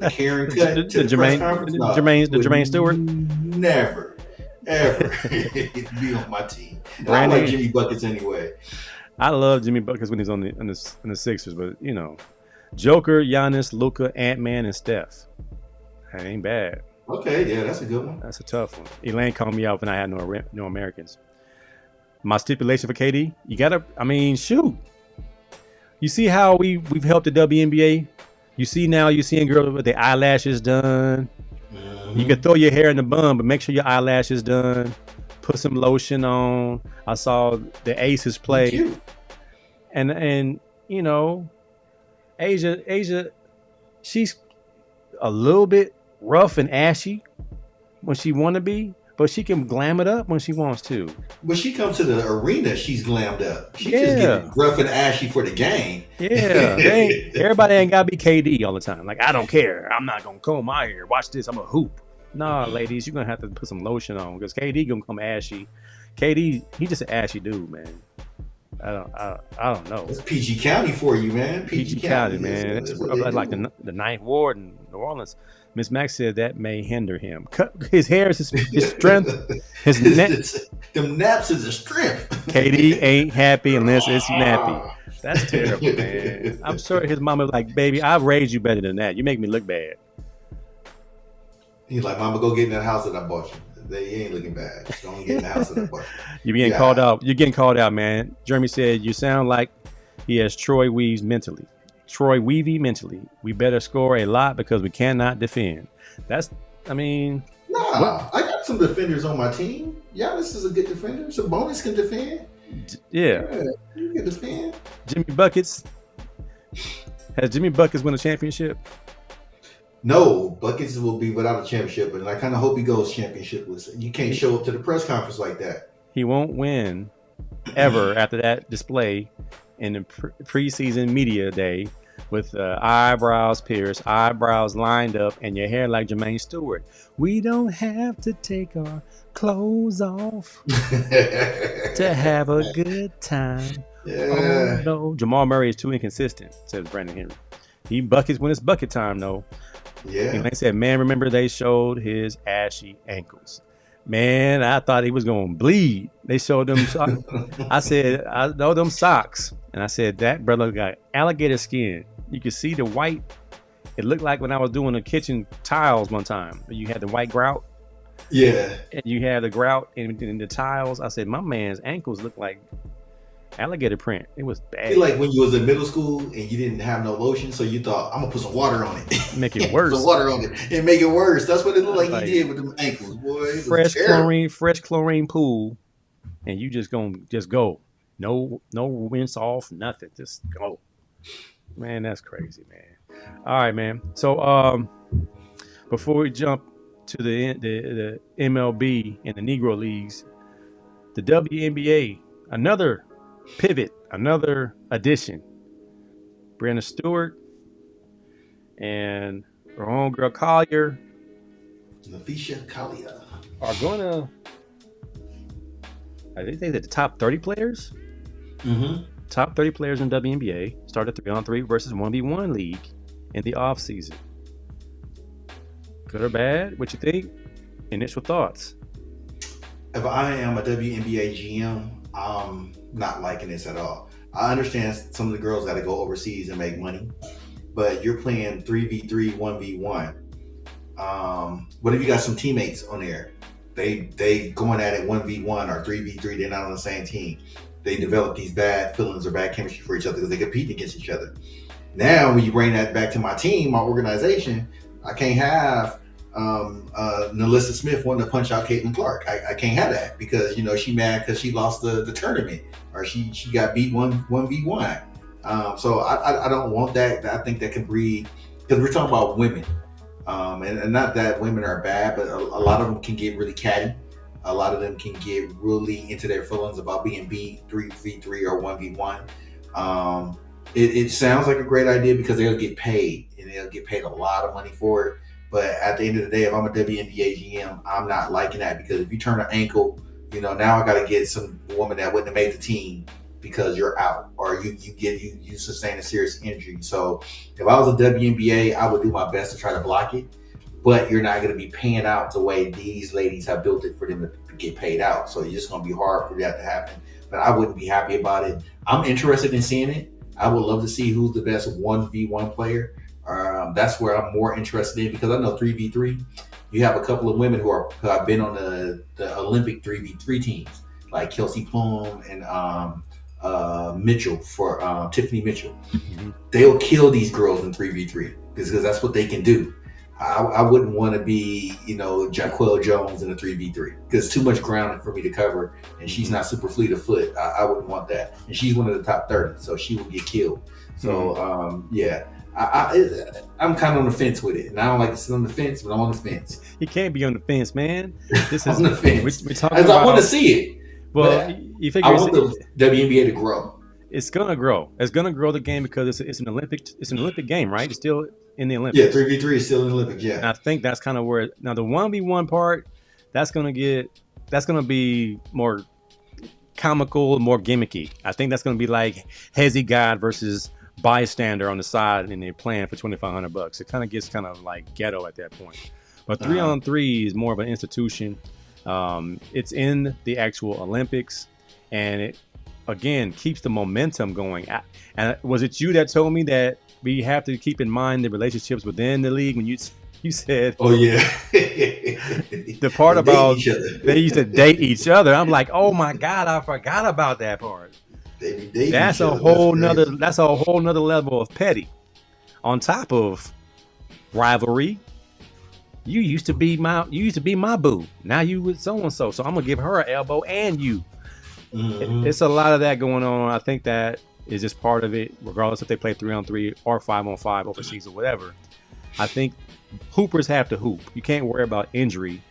Karen cut to the press conference. Jermaine Stewart. Never, ever be on my team. I like Jimmy Buckets anyway. I love Jimmy Buckets when he's on the Sixers, but Joker, Giannis, Luka, Ant-Man, and Steph. That ain't bad. Okay, yeah, that's a good one. That's a tough one. Elaine called me out when I had no Americans. My stipulation for KD, you gotta. I mean, shoot. You see how we've helped the WNBA. You seeing girls with their eyelashes done. Mm-hmm. You can throw your hair in the bun, but make sure your eyelashes done. Put some lotion on. I saw the Aces play, and Asia, she's a little bit rough and ashy when she want to be. But she can glam it up when she wants to. When she comes to the arena, she's glammed up. She just getting rough and ashy for the game. Yeah. Everybody ain't got to be KD all the time. Like, I don't care. I'm not going to comb my hair. Watch this. I'm a hoop. Nah, ladies, you're going to have to put some lotion on because KD going to come ashy. KD, he just an ashy dude, man. I don't know. It's PG County for you, man. PG County, man. That's like the Ninth Ward in New Orleans. Miss Max said that may hinder him. His hair is his strength. Them naps is a strength. KD ain't happy unless it's nappy. That's terrible, man. I'm sure his mama was like, baby, I've raised you better than that. You make me look bad. He's like, Mama, go get in that house that I bought you. You ain't looking bad. Don't get in the house that I bought you. You're getting called out. You're getting called out, man. Jeremy said, you sound like he has Troy Weavy mentally. We better score a lot because we cannot defend. I got some defenders on my team. Giannis is a good defender. Sabonis can defend. Yeah. You can defend. Jimmy Buckets. Has Jimmy Buckets won a championship? No, Buckets will be without a championship, and I kind of hope he goes championshipless. You can't show up to the press conference like that. He won't win ever after that display in the preseason media day with eyebrows pierced, eyebrows lined up, and your hair like Jermaine Stewart. We don't have to take our clothes off to have a good time. Yeah. Oh, no. Jamal Murray is too inconsistent, says Brandon Henry. He buckets when it's bucket time, though. Yeah. And like I said, man, remember they showed his ashy ankles. Man, I thought he was going to bleed. They showed them. I said, I know them socks. And I said, that brother got alligator skin. You could see the white. It looked like when I was doing the kitchen tiles one time. You had the white grout. Yeah. And you had the grout in the tiles. I said, my man's ankles look like alligator print. It was bad. I feel like when you was in middle school and you didn't have no lotion, so you thought, I'm gonna put some water on it. Make it worse. Put some water on it and make it worse. That's what it looked like he did with them ankles, boy. Fresh chlorine pool, and you just gonna go. No rinse off, nothing. Just go. Man, that's crazy, man. All right, man. So before we jump to the MLB and the Negro Leagues, the WNBA, another pivot, another addition. Brianna Stewart and her homegirl Collier Collier are gonna, I think they're the top 30 players. Mm-hmm. Top 30 players in WNBA start a 3-on-3 versus 1v1 league in the off season. Good or bad? What you think? Initial thoughts. If I am a WNBA GM, I'm not liking this at all. I understand some of the girls got to go overseas and make money, but you're playing 3v3, 1v1. What if you got some teammates on there? They going at it 1v1 or 3v3. They're not on the same team. They develop these bad feelings or bad chemistry for each other because they compete against each other. Now, when you bring that back to my team, my organization, I can't have Nalissa Smith wanting to punch out Caitlin Clark. I can't have that because she mad because she lost the tournament or she got beat 1v1. So I don't want that. I think that can breed, because we're talking about women, and not that women are bad, but a lot of them can get really catty. A lot of them can get really into their feelings about being beat 3v3 or 1v1. It sounds like a great idea because they'll get paid and they'll get paid a lot of money for it. But at the end of the day, if I'm a WNBA GM, I'm not liking that, because if you turn an ankle, now I got to get some woman that wouldn't have made the team because you're out, or you sustain a serious injury. So if I was a WNBA, I would do my best to try to block it. But you're not going to be paying out the way these ladies have built it for them to get paid out. So it's just going to be hard for that to happen. But I wouldn't be happy about it. I'm interested in seeing it. I would love to see who's the best 1v1 player. That's where I'm more interested in, because I know 3v3, you have a couple of women who have been on the Olympic 3v3 teams, like Kelsey Plum and Mitchell for Tiffany Mitchell. Mm-hmm. They'll kill these girls in 3v3 because that's what they can do. I wouldn't want to be, Jaquel Jones in a 3v3 because too much ground for me to cover, and she's not super fleet of foot. I wouldn't want that. And she's one of the top 30, so she will get killed. So, yeah. I'm kind of on the fence with it, and I don't like to sit on the fence, but I'm on the fence. You can't be on the fence, man. This is on the fence. We're talking As about, I want to see it. Well, you figure I want the WNBA to grow. It's gonna grow. It's gonna grow the game because it's an Olympic. It's an Olympic game, right? It's still in the Olympics. Yeah, 3v3 is still in the Olympics. Yeah, and I think that's kind of where now the 1v1 part. That's gonna be more comical, more gimmicky. I think that's gonna be like Hezzy God versus bystander on the side, and they're playing for $2,500. It kind of gets like ghetto at that point. But 3-on-3 is more of an institution. It's in the actual Olympics, and it again keeps the momentum going. And was it you that told me that we have to keep in mind the relationships within the league when you said, oh yeah, the part about they used to date each other? I'm like, oh my God, I forgot about that part. That's a whole nother level of petty. On top of rivalry, you used to be my boo. Now you with so and so I'm gonna give her an elbow and you. Hmm. It's a lot of that going on. I think that is just part of it, regardless if they play 3-on-3 or 5-on-5 overseas or whatever. I think hoopers have to hoop. You can't worry about injury.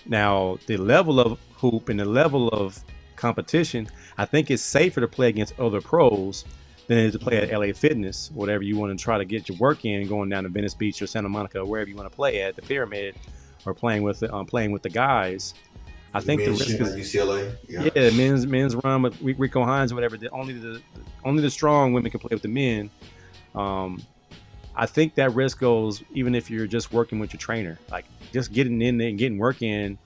Now, the level of hoop and the level of competition, I think it's safer to play against other pros than it is to play at LA Fitness, whatever you want to try to get your work in, going down to Venice Beach or Santa Monica, or wherever you want to play at the Pyramid, or playing with the guys. I You think the mentioned risk is UCLA. Yeah. yeah, men's run with Rico Hines or whatever. Only the strong women can play with the men. Um, I think that risk goes even if you're just working with your trainer, like just getting in there and getting work in.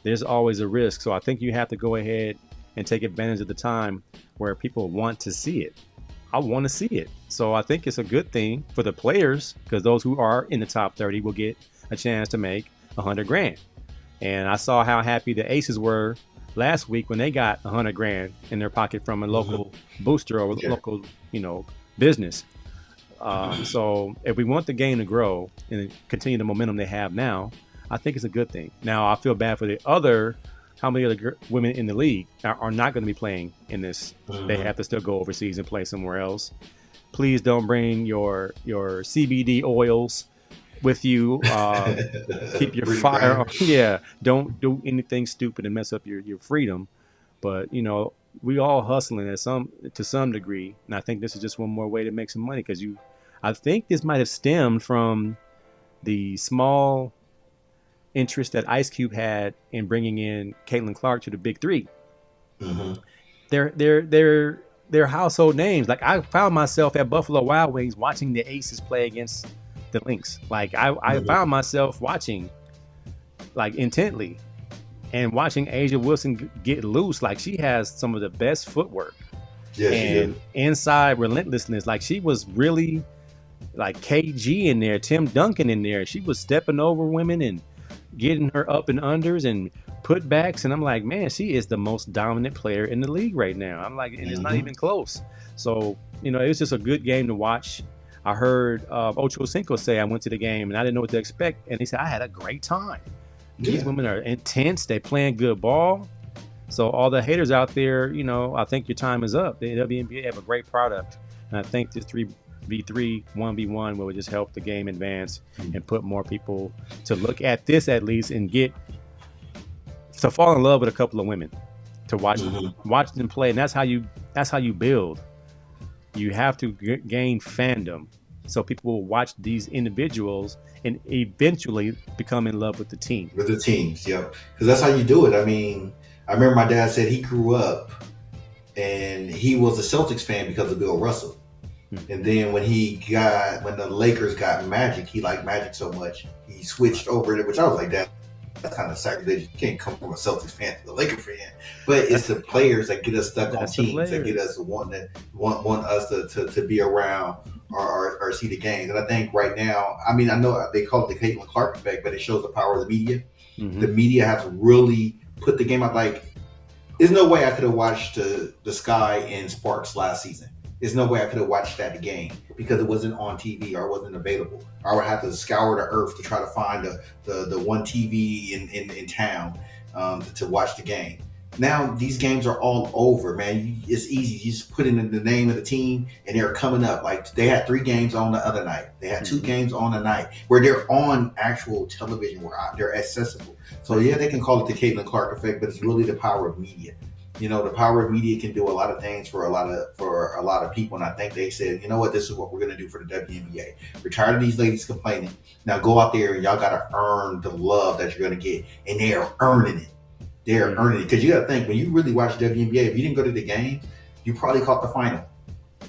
There's always a risk, so I think you have to go ahead and take advantage of the time where people want to see it. I want to see it, so I think it's a good thing for the players because those who are in the top 30 will get a chance to make 100 grand. And I saw how happy the Aces were last week when they got 100 grand in their pocket from a Hmm. local booster or Yeah. local, business. So if we want the game to grow and continue the momentum they have now, I think it's a good thing. Now I feel bad for the other, how many other women in the league are not going to be playing in this. They Hmm. have to still go overseas and play somewhere else. Please don't bring your CBD oils with you. Keep your Brittany fire. Griner. Yeah, don't do anything stupid and mess up your freedom. But we all hustling at some degree, and I think this is just one more way to make some money because I think this might have stemmed from the small interest that Ice Cube had in bringing in Caitlin Clark to the Big Three. Hmm. They're household names. Like I found myself at Buffalo Wild Wings watching the Aces play against the Lynx. Like I Hmm. found myself watching like intently and watching Asia Wilson get loose. Like she has some of the best footwork Yes, you and do. inside relentlessness. Like she was really like KG in there, Tim Duncan in there. She was stepping over women and getting her up and unders and putbacks. And I'm like, man, she is the most dominant player in the league right now. I'm like, and it's not Hmm. even close. So, it was just a good game to watch. I heard Ocho Cinco say I went to the game and I didn't know what to expect. And he said, I had a great time. These Yeah. women are intense. They playing good ball. So all the haters out there, I think your time is up. The WNBA have a great product, and I think this 3v3 1v1 will just help the game advance and put more people to look at this at least and get to fall in love with a couple of women to Hmm. watch them play, and that's how you build. You have to gain fandom, so people will watch these individuals and eventually become in love with the team. With the teams, yep. Because that's how you do it. I mean, I remember my dad said he grew up and he was a Celtics fan because of Bill Russell. Hmm. And then when the Lakers got Magic, he liked Magic so much he Right. switched over to which I was like, that's kind of sacrilege. You can't come from a Celtics fan to a Lakers fan. But it's That's the players that get us stuck on that's the teams that get players. us want us to be around or see the games. And I think right now, I mean, I know they call it the Caitlin Clark effect, but it shows the power of the media. Hmm. The media has really put the game out. Like, there's no way I could have watched the Sky and Sparks last season. There's no way I could have watched that game because it wasn't on TV or it wasn't available. I would have to scour the earth to try to find the one TV in town to watch the game. Now these games are all over, man. It's easy. You just put in the name of the team, and they're coming up. Like they had 3 games on the other night. They had two Hmm. games on the night where they're on actual television, where they're accessible. So Right. yeah, they can call it the Caitlin Clark effect, but it's really the power of media. The power of media can do a lot of things for a lot of people, and I think they said, you know what, this is what we're going to do for the WNBA. We're tired of these ladies complaining. Now go out there and y'all got to earn the love that you're going to get, and they are earning it. They're Hmm. earning it because you got to think when you really watch WNBA, if you didn't go to the games, you probably caught the final.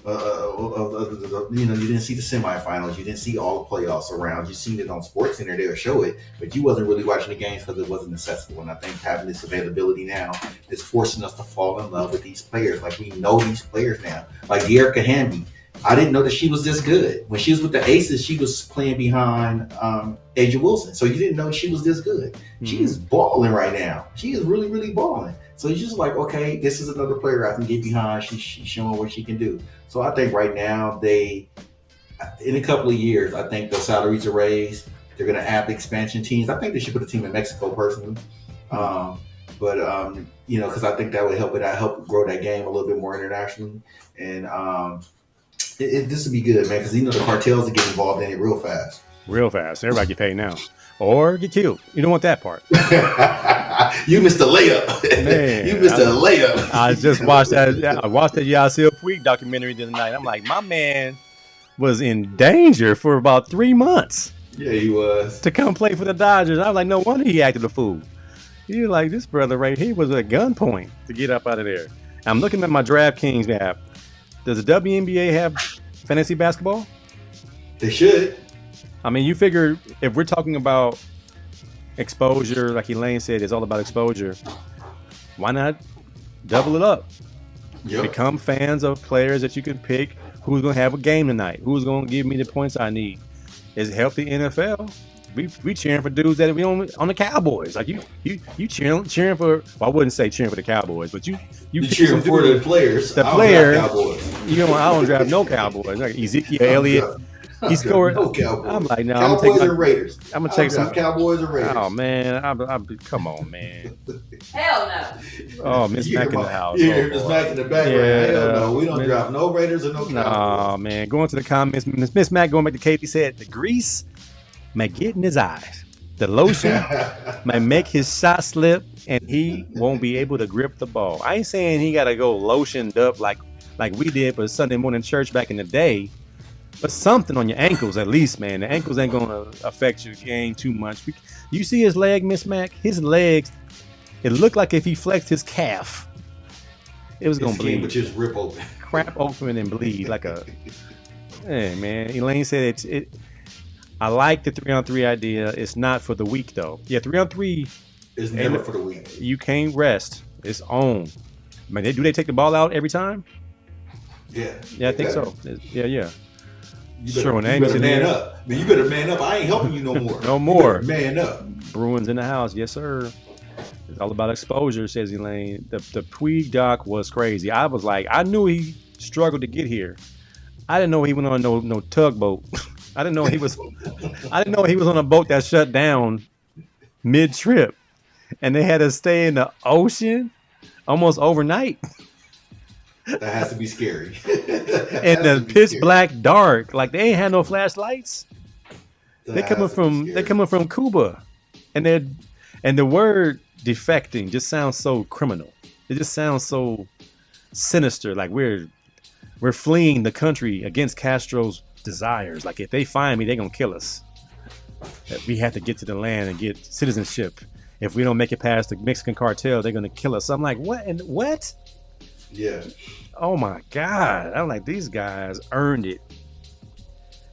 You didn't see the semifinals, you didn't see all the playoffs around. You seen it on Sports Center; they'll show it, but you wasn't really watching the games because it wasn't accessible. And I think having this availability now is forcing us to fall in love with these players. Like we know these players now, like Erica Hamby. I didn't know that she was this good. When she was with the Aces, she was playing behind Asia Wilson. So you didn't know she was this good. She Hmm. is balling right now. She is really, really balling. So it's just like, okay, this is another player I can get behind. She's showing what she can do. So I think right now in a couple of years, I think the salaries are raised. They're going to add the expansion teams. I think they should put a team in Mexico personally. Hmm. Um, But because I think that would help help grow that game a little bit more internationally, and this would be good, man, because the cartels will get involved in it real fast. Real fast. Everybody get paid now. Or get killed. You don't want that part. You missed the layup. Man. You missed a layup. I just watched that. I watched that Yasiel Puig documentary the other night. I'm like, my man was in danger for about 3 months. Yeah, he was. To come play for the Dodgers. I was like, no wonder he acted a fool. You're like, this brother right here was at gunpoint to get up out of there. I'm looking at my DraftKings app. Does the WNBA have fantasy basketball? They should. I mean, you figure if we're talking about exposure, like Elaine said, it's all about exposure. Why not double it up? Yep. Become fans of players that you can pick. Who's going to have a game tonight? Who's going to give me the points I need? It's healthy NFL. We cheering for dudes that we on the Cowboys. Like you cheering for. Well, I wouldn't say cheering for the Cowboys, but you cheering for the players. The players. I don't draft no Cowboys. Like Ezekiel Elliott. He scored. No Cowboys. I'm like, no. Cowboys and Raiders. I'm gonna take some Cowboys and Raiders. Oh man, come on, man. Hell no. Oh, Miss Mac in the house. Yeah, Miss Mac in the background. Yeah, hell no, we don't draft no Raiders or no Cowboys. No, man. Going to the comments, Miss Mac going back to Katie said the grease may get in his eyes. The lotion may make his shot slip, and he won't be able to grip the ball. I ain't saying he gotta go lotioned up like we did for Sunday morning church back in the day. But something on your ankles, at least, man. The ankles ain't going to affect your game too much. You see his leg, Miss Mac? His legs, it looked like if he flexed his calf, it was going to bleed. Would just rip open. Crap open and bleed like a... Hey, man. Elaine said I like the 3-on-3 idea. It's not for the weak, though. Yeah, 3-on-3... It's never for the weak. You can't rest. It's on. Man, do they take the ball out every time? Yeah. Yeah, I think so. Yeah. You better man up. You better man up. I ain't helping you no more. No more. Man up. Bruins in the house. Yes, sir. It's all about exposure, says Elaine. The Puig doc was crazy. I was like, I knew he struggled to get here. I didn't know he went on no tugboat. I didn't know he was on a boat that shut down mid-trip. And they had to stay in the ocean almost overnight. That has to be scary. In the pitch black dark, like they ain't had no flashlights. They're coming from Cuba, and the word defecting just sounds so criminal. It just sounds so sinister. Like we're fleeing the country against Castro's desires. Like if they find me, they're gonna kill us. That we have to get to the land and get citizenship. If we don't make it past the Mexican cartel, they're gonna kill us. I'm like, what? And what? Yeah. Oh my God! I'm like, these guys earned it.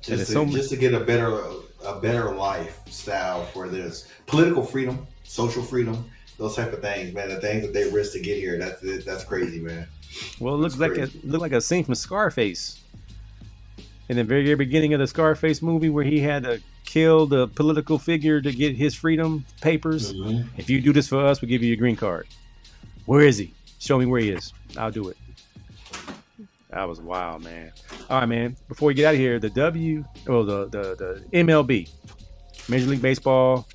Just to get a better lifestyle for this political freedom, social freedom, those type of things, man. The things that they risk to get here, that's crazy, man. Well, it looks like a scene from Scarface. In the very beginning of the Scarface movie, where he had to kill the political figure to get his freedom papers. Mm-hmm. If you do this for us, we'll give you a green card. Where is he? Show me where he is. I'll do it. That was wild, man. All right, man. Before we get out of here, the MLB, Major League Baseball,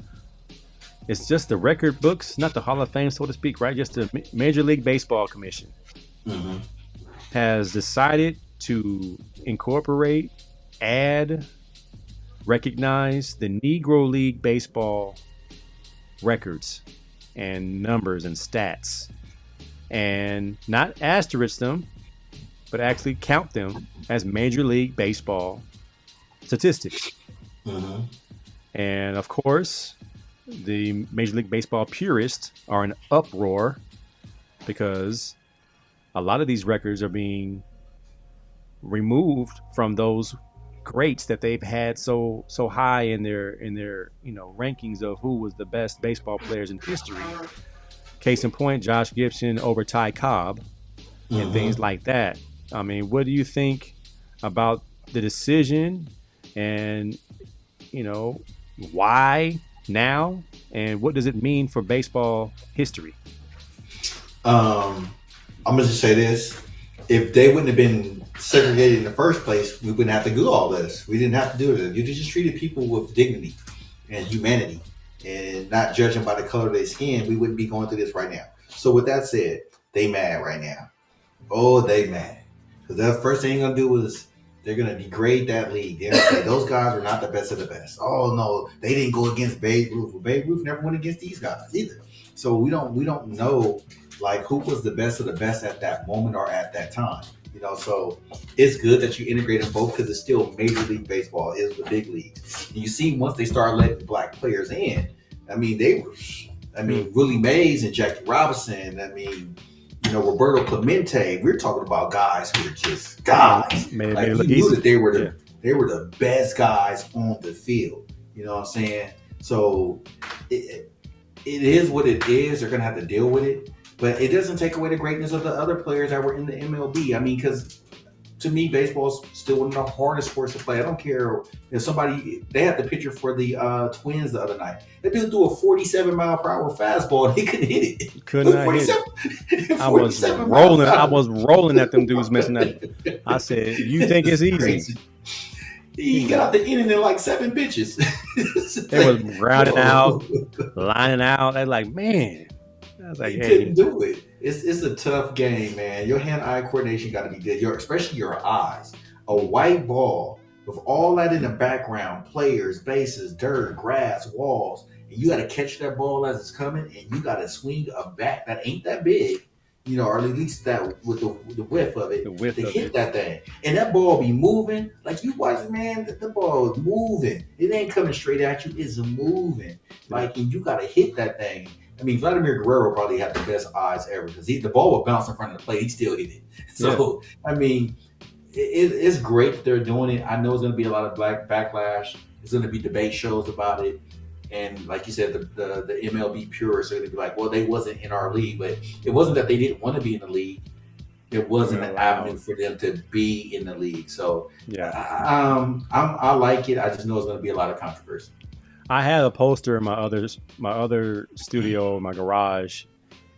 it's just the record books, not the Hall of Fame, so to speak, right? Just the Major League Baseball Commission has decided to incorporate, recognize the Negro League Baseball records and numbers and stats, and not asterisk them, but actually count them as Major League Baseball statistics. Mm-hmm. And of course, the Major League Baseball purists are in uproar because a lot of these records are being removed from those greats that they've had so high in their rankings of who was the best baseball players in history. Case in point, Josh Gibson over Ty Cobb and things like that. I mean, what do you think about the decision, and why now, and what does it mean for baseball history? I'm gonna just say this: if they wouldn't have been segregated in the first place, we wouldn't have to do all this. We didn't have to do it. You just treated people with dignity and humanity, and not judging by the color of their skin, we wouldn't be going through this right now. So with that said, they mad right now. Oh, they mad. Because the first thing they're gonna do is they're gonna degrade that league. They're gonna say those guys are not the best of the best. Oh no, they didn't go against Babe Ruth. Well, Babe Ruth never went against these guys either. So we don't know like who was the best of the best at that moment or at that time. So it's good that you integrate them both because it's still Major League Baseball is the big league. And you see, once they start letting black players in, I mean, Willie Mays and Jackie Robinson. Roberto Clemente. We're talking about guys who are just guys. Made You knew that they were the best guys on the field. You know what I'm saying? So it is what it is. They're gonna have to deal with it, but it doesn't take away the greatness of the other players that were in the MLB. I mean, because to me, baseball is still one of the hardest sports to play. I don't care if they had the picture for the Twins the other night. That dude threw a 47-mile-per-hour fastball and he couldn't hit it. Couldn't hit it. I was rolling. I was rolling at them dudes missing that. I said, "You think it's easy?" He got out the inning in like 7 pitches. They was rounding out, lining out. They're like, man. I was like, he couldn't do it. It's a tough game, man. Your hand-eye coordination got to be good. Especially your eyes. A white ball with all that in the background, players, bases, dirt, grass, walls, and you got to catch that ball as it's coming, and you got to swing a bat that ain't that big, or at least that with the width of it to hit that thing. And that ball be moving. Like you watch, man, the ball is moving. It ain't coming straight at you. It's moving. And you got to hit that thing. I mean, Vladimir Guerrero probably had the best eyes ever because the ball would bounce in front of the plate. He still hit it. So, I mean, it's great that they're doing it. I know it's going to be a lot of backlash. There's going to be debate shows about it. And like you said, the MLB purists are going to be like, well, they wasn't in our league. But it wasn't that they didn't want to be in the league. It wasn't an avenue for them to be in the league. So, I like it. I just know it's going to be a lot of controversy. I had a poster in my other studio in my garage,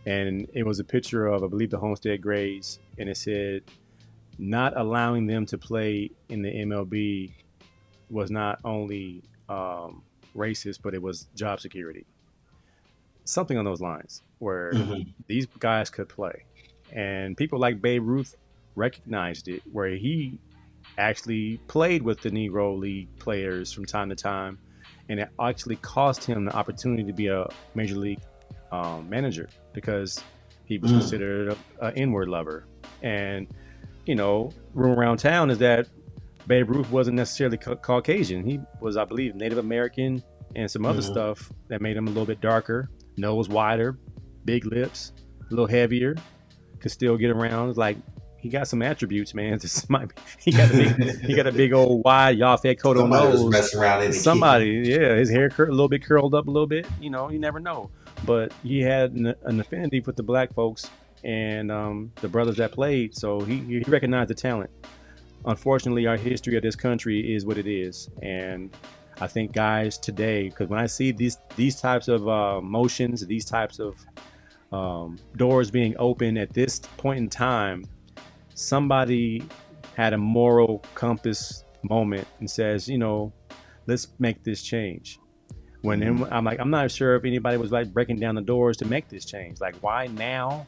and it was a picture of, I believe, the Homestead Grays, and it said, not allowing them to play in the MLB was not only racist, but it was job security. Something on those lines, where these guys could play. And people like Babe Ruth recognized it, where he actually played with the Negro League players from time to time. And it actually cost him the opportunity to be a major league manager because he was considered an N-word lover. And, rumor around town is that Babe Ruth wasn't necessarily Caucasian. He was, I believe, Native American and some other stuff that made him a little bit darker, nose wider, big lips, a little heavier, could still get around. It's like, he got some attributes, man. He got a big old wide Yafet coat on nose. His hair a little bit curled up a little bit. You never know. But he had an affinity with the black folks and the brothers that played. So he recognized the talent. Unfortunately, our history of this country is what it is, and I think guys today, because when I see these types of motions, these types of doors being open at this point in time. Somebody had a moral compass moment and says, let's make this change. I'm like, I'm not sure if anybody was like breaking down the doors to make this change. Like, why now?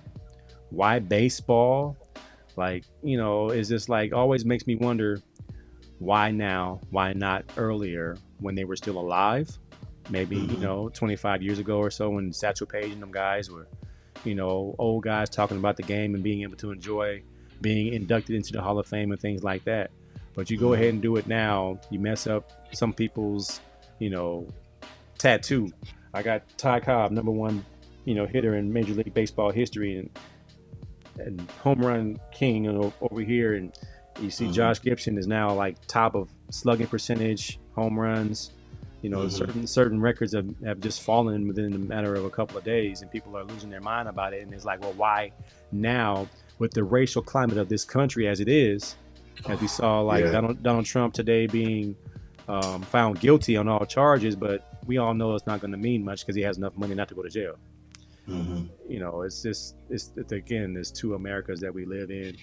Why baseball? Like, it's just like always makes me wonder, why now? Why not earlier when they were still alive? Maybe, 25 years ago or so when Satchel Paige and them guys were, old guys talking about the game and being able to enjoy being inducted into the Hall of Fame and things like that. But you go ahead and do it now, you mess up some people's, tattoo. I got Ty Cobb, number one, hitter in Major League Baseball history and home run king over here. And you see Josh Gibson is now like top of slugging percentage, home runs. Certain records have just fallen within a matter of a couple of days, and people are losing their mind about it. And it's like, well, why now? With the racial climate of this country as it is, as we saw, Donald Trump today being found guilty on all charges, but we all know it's not going to mean much because he has enough money not to go to jail. It's again, there's two Americas that we live in.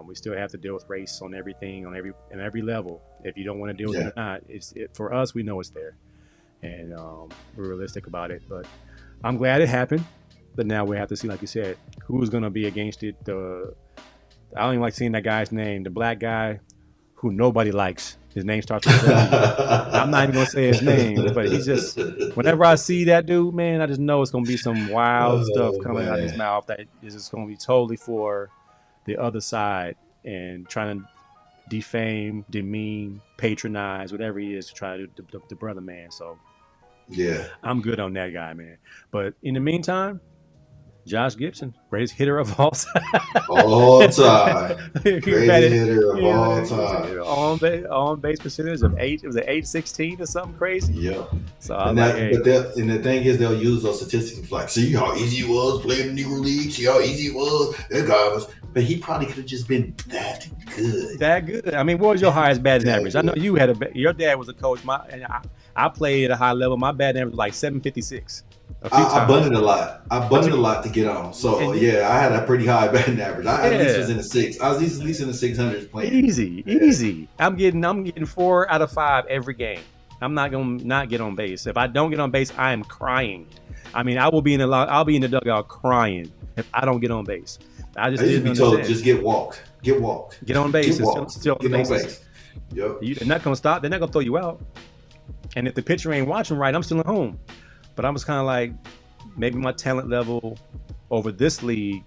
We still have to deal with race on everything, on every level. If you don't want to deal with it or not, for us, we know it's there. and we're realistic about it. But I'm glad it happened. But now we have to see, like you said, who's going to be against it. I don't even like seeing that guy's name, the black guy who nobody likes. His name starts with W. I'm not even gonna say his name, but he's just. Whenever I see that dude, man, I just know it's gonna be some wild stuff Oh coming out of his man. mouth that is just gonna be totally for the other side and trying to defame, demean, patronize, whatever he is to try to do the brother man. So Yeah. I'm good on that guy, man. But in the meantime, Josh Gibson, greatest hitter of all time. All time. He Greatest batted, hitter of all yeah, time. on base percentage of eight. It was an 816 or something crazy. Yep. So I was And like, that, hey, but and the thing is, they'll use those statistics like, see how easy it was playing in the Negro League. See how easy it was. That guy was, but he probably could have just been that good. that good. I mean, what was your highest batting That average? I know good. you had your dad was a coach. I played at a high level. My batting average was like 756 a few I times. bunted a lot. I But bunted a lot to get on. So and yeah, I had a pretty high batting average. I at least was yeah, in the six. I was at least in the 600s playing. easy, Yeah. easy. I'm getting 4 out of 5 every game. I'm not gonna not get on base. If I don't get on base, I am crying. I mean, I'll be in the dugout crying if I don't get on base. I I just used to didn't be told understand. just get walked. Get walked. Get on base Get and walked. still on the Get on bases. base. Yep. They're not gonna stop. They're not gonna throw you out. And if the pitcher ain't watching right, I'm still at home. But I was kind of like, maybe my talent level over this league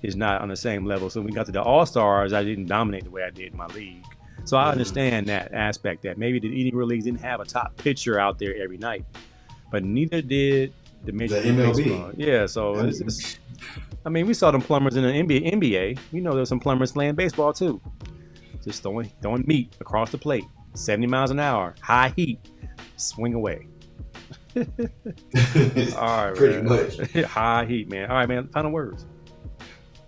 is not on the same level. So when we got to the All Stars, I didn't dominate the way I did in my league. So I understand that aspect that maybe the Negro Leagues didn't have a top pitcher out there every night, but neither did the Major The League MLB. Baseball. Yeah, so it's just, I mean, we saw them plumbers in the NBA. You know, there's some plumbers playing baseball too, just throwing meat across the plate, 70 miles an hour, high heat, swing away. All right, Pretty man. much. High heat, man. All right, man. Final words.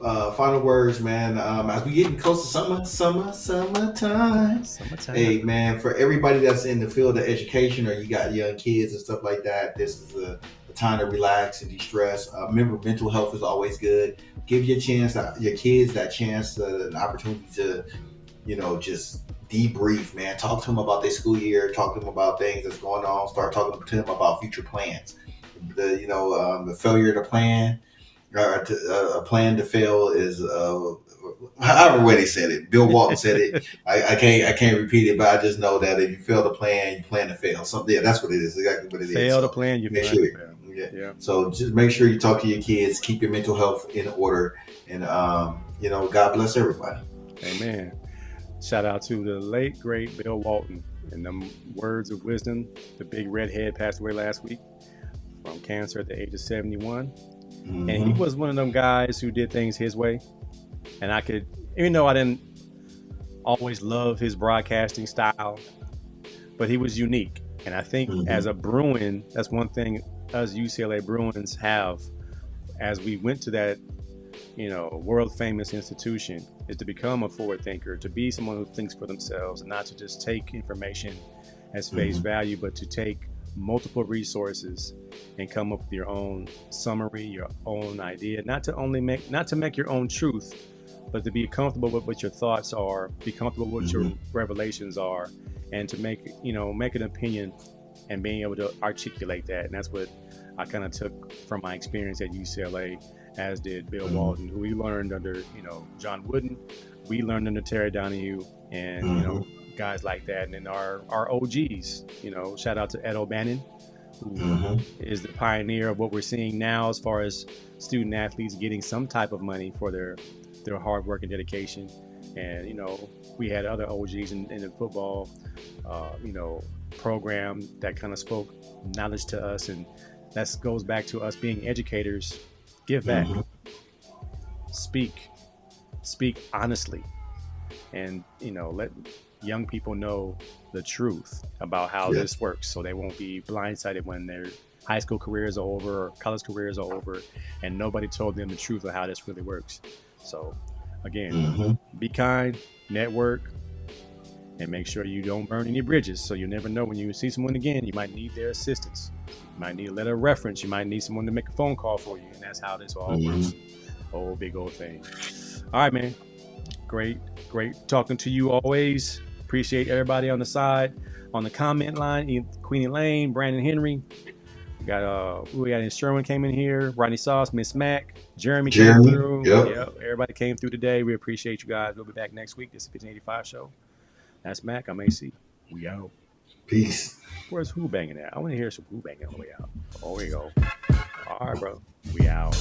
Final words, man. As we getting close to summertime. Summertime. Hey, man, for everybody that's in the field of education or you got young kids and stuff like that, this is a time to relax and de-stress. Remember, mental health is always good. Give your kids that chance, an opportunity to, just debrief, man. Talk to them about their school year. Talk to them about things that's going on. Start talking to them about future plans. The failure to plan. A plan to fail is however way they said it. Bill Walton said it. I can't repeat it, but I just know that if you fail to plan, you plan to fail. Something, yeah, that's what it is. Exactly what it is. Fail to So plan, you make plan sure. to fail. Yeah. So just make sure you talk to your kids. Keep your mental health in order, and God bless everybody. Amen. Shout out to the late great Bill Walton and them words of wisdom. The big redhead passed away last week from cancer at the age of 71. Mm-hmm. And he was one of them guys who did things his way. And I could, even though I didn't always love his broadcasting style, but he was unique. And I think as a Bruin, that's one thing us UCLA Bruins have as we went to that, world famous institution, is to become a forward thinker, to be someone who thinks for themselves and not to just take information as face value, but to take multiple resources and come up with your own summary, your own idea, not to make your own truth, but to be comfortable with what your thoughts are, be comfortable with what your revelations are, and to make an opinion and being able to articulate that. And that's what I kind of took from my experience at UCLA, as did Bill Walton, who we learned under John Wooden, we learned under Terry Donahue, and guys like that. And then our OGs, shout out to Ed O'Bannon, who is the pioneer of what we're seeing now as far as student athletes getting some type of money for their hard work and dedication. And we had other OGs in the football program that kind of spoke knowledge to us, and that goes back to us being educators. Give back, speak honestly, and let young people know the truth about how this works, so they won't be blindsided when their high school careers are over or college careers are over and nobody told them the truth of how this really works. So again, be kind, network, and make sure you don't burn any bridges. So you never know, when you see someone again, you might need their assistance, you might need a letter of reference, you might need someone to make a phone call for you, and that's how this all works. Oh, big old thing. All right, man. Great talking to you always. Appreciate everybody on the side. on the comment line. Queenie Lane, Brandon Henry. We got who we got in Sherwin came in here. Rodney Sauce, Miss Mac, Jeremy came through. Yep. Yep, everybody came through today. We appreciate you guys. We'll be back next week. This is 1585 show. That's Mac. I'm AC. We out. Peace. Where's who banging at? I want to hear some who banging on the way out. Oh, we go. All right, bro. We out.